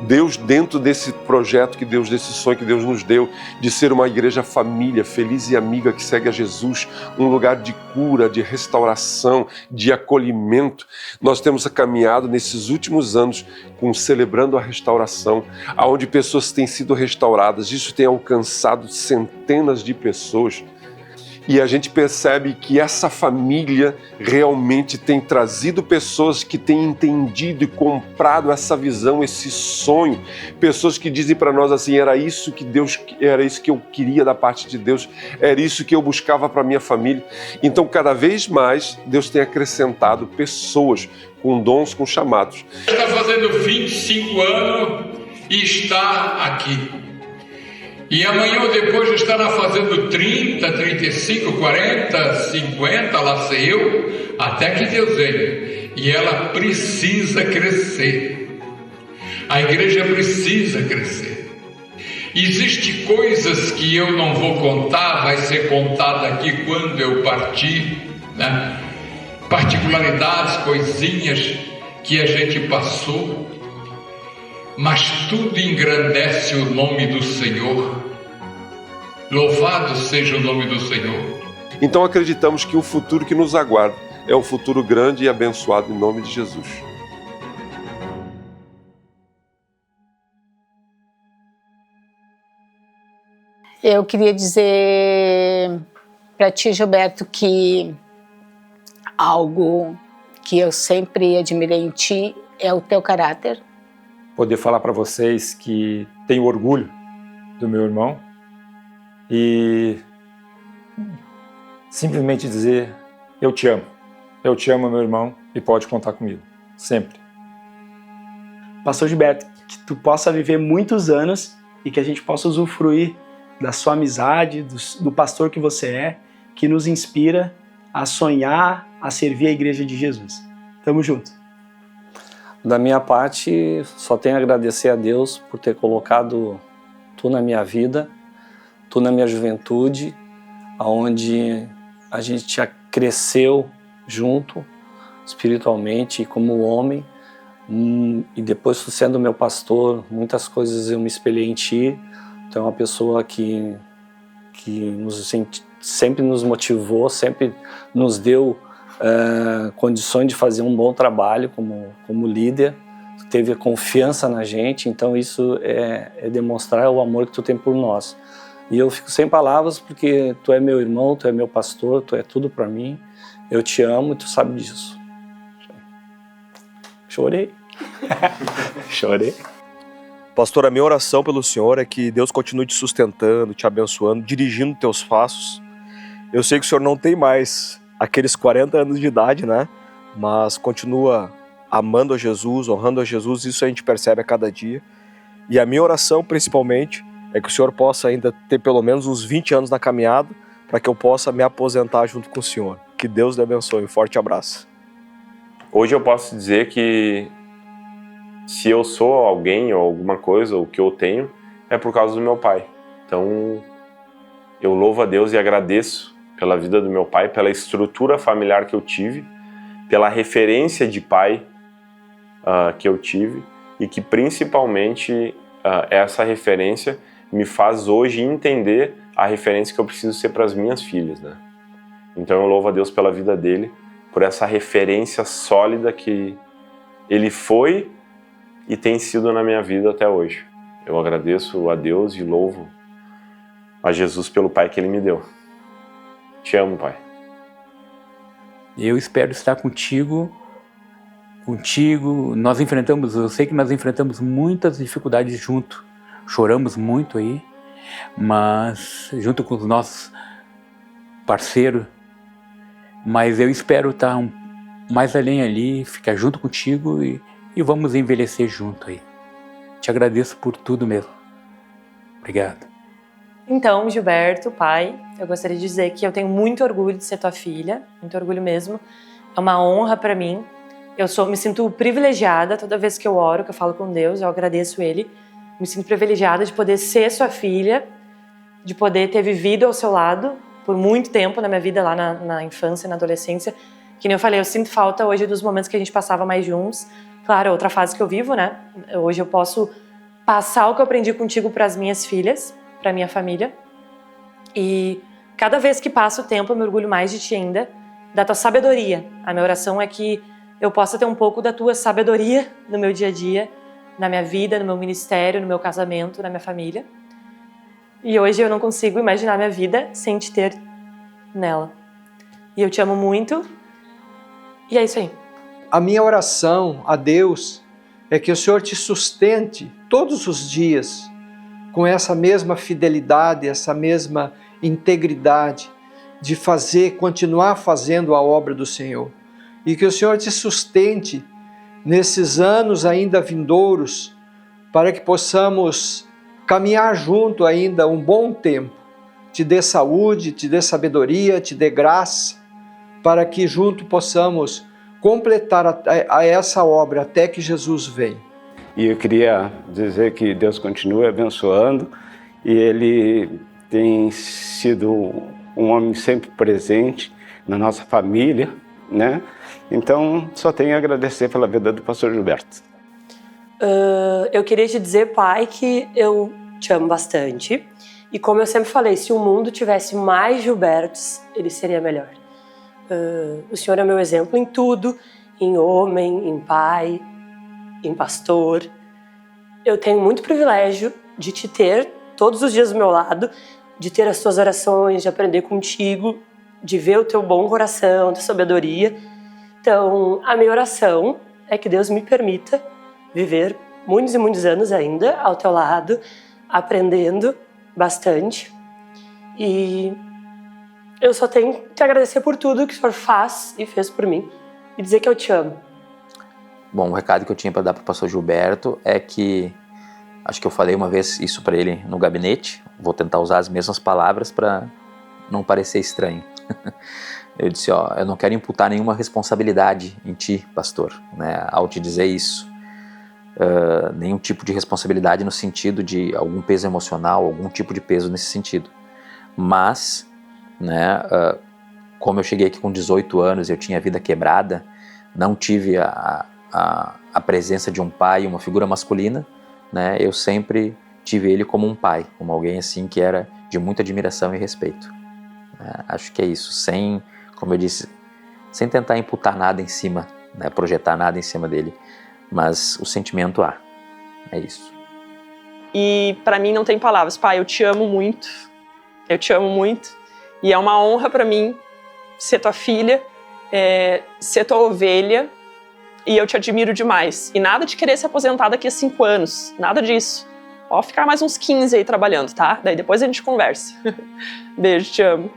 Deus, dentro desse projeto que Deus, desse sonho que Deus nos deu, de ser uma igreja família, feliz e amiga que segue a Jesus, um lugar de cura, de restauração, de acolhimento, nós temos caminhado nesses últimos anos celebrando a restauração, onde pessoas têm sido restauradas. Isso tem alcançado centenas de pessoas. E a gente percebe que essa família realmente tem trazido pessoas que têm entendido e comprado essa visão, esse sonho. Pessoas que dizem para nós assim, era isso que eu queria da parte de Deus, era isso que eu buscava para minha família. Então, cada vez mais, Deus tem acrescentado pessoas com dons, com chamados. Está fazendo 25 anos e está aqui. E amanhã ou depois estará fazendo 30, 35, 40, 50, lá sei eu, até que Deus venha. E ela precisa crescer. A igreja precisa crescer. Existem coisas que eu não vou contar, vai ser contada aqui quando eu partir, né? Particularidades, coisinhas que a gente passou. Mas tudo engrandece o nome do Senhor. Louvado seja o nome do Senhor. Então acreditamos que o futuro que nos aguarda é um futuro grande e abençoado em nome de Jesus. Eu queria dizer para ti, Gilberto, que algo que eu sempre admirei em ti é o teu caráter. Poder falar para vocês que tenho orgulho do meu irmão e simplesmente dizer, eu te amo, meu irmão, e pode contar comigo, sempre. Pastor Gilberto, que tu possa viver muitos anos e que a gente possa usufruir da sua amizade, do pastor que você é, que nos inspira a sonhar, a servir a Igreja de Jesus. Tamo junto. Da minha parte, só tenho a agradecer a Deus por ter colocado tu na minha vida, tu na minha juventude, onde a gente cresceu junto, espiritualmente, como homem, e depois tu sendo meu pastor, muitas coisas eu me espelhei em ti. Tu é uma pessoa que sempre nos motivou, sempre nos deu condições de fazer um bom trabalho como líder, tu teve confiança na gente, então isso é demonstrar o amor que tu tem por nós. E eu fico sem palavras porque tu é meu irmão, tu é meu pastor, tu é tudo para mim, eu te amo e tu sabe disso. Chorei. Chorei. Pastor, a minha oração pelo Senhor é que Deus continue te sustentando, te abençoando, dirigindo teus passos. Eu sei que o Senhor não tem mais aqueles 40 anos de idade, né? Mas continua amando a Jesus, honrando a Jesus, isso a gente percebe a cada dia. E a minha oração, principalmente, é que o Senhor possa ainda ter pelo menos uns 20 anos na caminhada para que eu possa me aposentar junto com o Senhor. Que Deus lhe abençoe. Um forte abraço. Hoje eu posso dizer que se eu sou alguém ou alguma coisa, o que eu tenho, é por causa do meu pai. Então, eu louvo a Deus e agradeço pela vida do meu pai, pela estrutura familiar que eu tive, pela referência de pai que eu tive e que principalmente essa referência me faz hoje entender a referência que eu preciso ser para as minhas filhas, né? Então eu louvo a Deus pela vida dele, por essa referência sólida que ele foi e tem sido na minha vida até hoje. Eu agradeço a Deus e louvo a Jesus pelo pai que ele me deu. Te amo, pai. Eu espero estar contigo. Eu sei que nós enfrentamos muitas dificuldades junto. Choramos muito aí, mas junto com os nossos parceiros. Mas eu espero estar mais além ali, ficar junto contigo e vamos envelhecer junto aí. Te agradeço por tudo mesmo. Obrigado. Então, Gilberto, pai, eu gostaria de dizer que eu tenho muito orgulho de ser tua filha, muito orgulho mesmo. É uma honra para mim. Me sinto privilegiada toda vez que eu oro, que eu falo com Deus, eu agradeço Ele. Me sinto privilegiada de poder ser sua filha, de poder ter vivido ao seu lado por muito tempo na minha vida, lá na infância e na adolescência. Que nem eu falei, eu sinto falta hoje dos momentos que a gente passava mais juntos. Claro, é outra fase que eu vivo, né? Hoje eu posso passar o que eu aprendi contigo para as minhas filhas, para minha família. E cada vez que passa o tempo, eu me orgulho mais de ti ainda, da tua sabedoria. A minha oração é que eu possa ter um pouco da tua sabedoria no meu dia a dia, na minha vida, no meu ministério, no meu casamento, na minha família. E hoje eu não consigo imaginar minha vida sem te ter nela. E eu te amo muito. E é isso aí. A minha oração a Deus é que o Senhor te sustente todos os dias com essa mesma fidelidade, essa mesma integridade de continuar fazendo a obra do Senhor. E que o Senhor te sustente nesses anos ainda vindouros, para que possamos caminhar junto ainda um bom tempo. Te dê saúde, te dê sabedoria, te dê graça, para que junto possamos completar a essa obra até que Jesus venha. E eu queria dizer que Deus continue abençoando, e Ele tem sido um homem sempre presente na nossa família, né? Então, só tenho a agradecer pela vida do pastor Gilberto. Eu queria te dizer, pai, que eu te amo bastante. E como eu sempre falei, se o mundo tivesse mais Gilbertos, ele seria melhor. O senhor é meu exemplo em tudo, em homem, em pai, em pastor. Eu tenho muito privilégio de te ter todos os dias do meu lado, de ter as tuas orações, de aprender contigo, de ver o teu bom coração, tua sabedoria. Então, a minha oração é que Deus me permita viver muitos e muitos anos ainda ao teu lado, aprendendo bastante. E eu só tenho que te agradecer por tudo que o Senhor faz e fez por mim e dizer que eu te amo. Bom, o recado que eu tinha para dar para o pastor Gilberto é que, acho que eu falei uma vez isso para ele no gabinete, vou tentar usar as mesmas palavras para não parecer estranho. Eu disse, eu não quero imputar nenhuma responsabilidade em ti, pastor, né, ao te dizer isso. Nenhum tipo de responsabilidade no sentido de algum peso emocional, algum tipo de peso nesse sentido. Mas, né, como eu cheguei aqui com 18 anos, eu tinha a vida quebrada, não tive a presença de um pai, uma figura masculina, né, eu sempre tive ele como um pai, como alguém assim que era de muita admiração e respeito. Acho que é isso, sem, como eu disse, sem tentar imputar nada em cima, né, projetar nada em cima dele, mas o sentimento há, é isso. E para mim não tem palavras, pai, eu te amo muito, e é uma honra para mim ser tua filha, ser tua ovelha, e eu te admiro demais. E nada de querer se aposentar daqui a 5 anos, nada disso. Ó, ficar mais uns 15 aí trabalhando, tá? Daí depois a gente conversa. Beijo, te amo.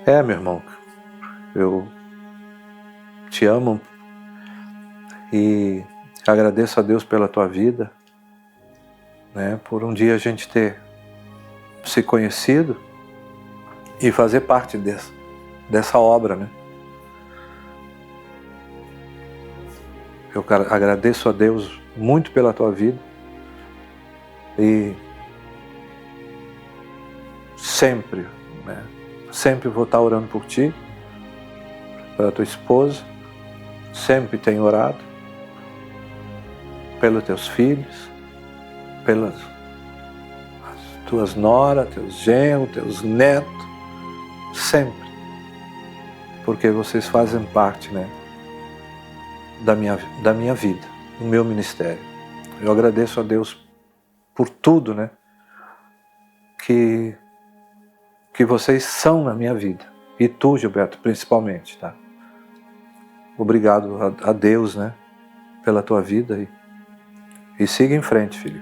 Meu irmão, eu te amo e agradeço a Deus pela tua vida, né, por um dia a gente ter se conhecido e fazer parte dessa obra, né. Eu agradeço a Deus muito pela tua vida e sempre, né, sempre vou estar orando por ti, pela tua esposa, sempre tenho orado, pelos teus filhos, pelas tuas noras, teus genros, teus netos, sempre. porque vocês fazem parte, né, da minha vida, do meu ministério. Eu agradeço a Deus por tudo, né, que vocês são na minha vida. E tu, Gilberto, principalmente, tá? Obrigado a Deus, né, pela tua vida e siga em frente, filho.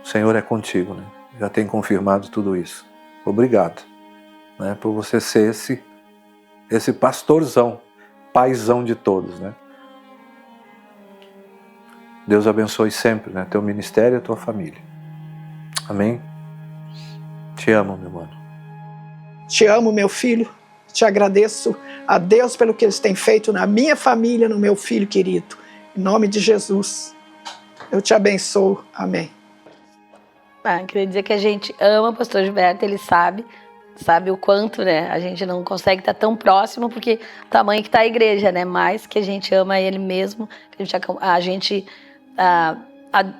O Senhor é contigo, né? Já tem confirmado tudo isso. Obrigado, né, por você ser esse pastorzão, paizão de todos, né? Deus abençoe sempre, né, teu ministério e a tua família. Amém? Te amo, meu mano. Te amo, meu filho. Te agradeço a Deus pelo que eles têm feito na minha família, no meu filho querido. Em nome de Jesus, eu te abençoo. Amém. Queria dizer que a gente ama o pastor Gilberto, ele sabe o quanto, né? A gente não consegue estar tão próximo porque o tamanho que está a igreja, né? Mas que a gente ama ele mesmo, a gente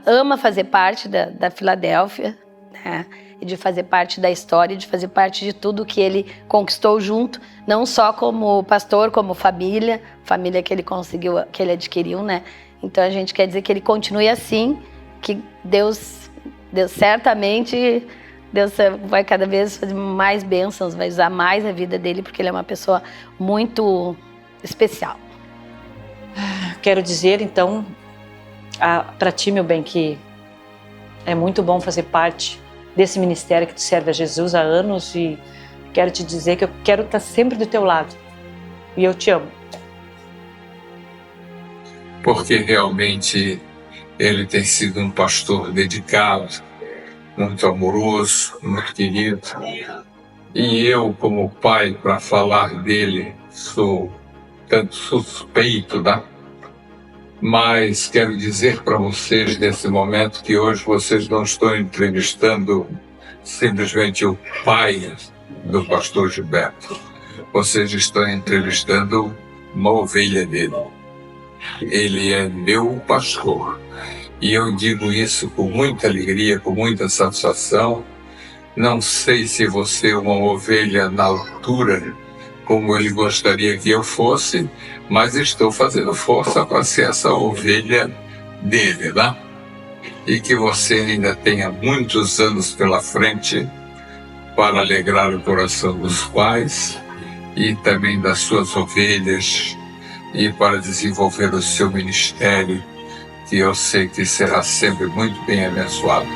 ama fazer parte da Filadélfia, né? E de fazer parte da história, de fazer parte de tudo que ele conquistou junto, não só como pastor, como família que ele conseguiu, que ele adquiriu, né? Então a gente quer dizer que ele continue assim, que Deus certamente, Deus vai cada vez fazer mais bênçãos, vai usar mais a vida dele, porque ele é uma pessoa muito especial. Quero dizer, então, para ti, meu bem, que é muito bom fazer parte desse ministério que tu serve a Jesus há anos, e quero te dizer que eu quero estar sempre do teu lado. E eu te amo. Porque realmente ele tem sido um pastor dedicado, muito amoroso, muito querido. E eu, como pai, para falar dele, sou tanto suspeito, né? Mas quero dizer para vocês nesse momento que hoje vocês não estão entrevistando simplesmente o pai do pastor Gilberto. Vocês estão entrevistando uma ovelha dele. Ele é meu pastor. E eu digo isso com muita alegria, com muita satisfação. Não sei se você é uma ovelha na altura, como ele gostaria que eu fosse, mas estou fazendo força para ser essa ovelha dele, né? E que você ainda tenha muitos anos pela frente para alegrar o coração dos pais e também das suas ovelhas, e para desenvolver o seu ministério, que eu sei que será sempre muito bem abençoado.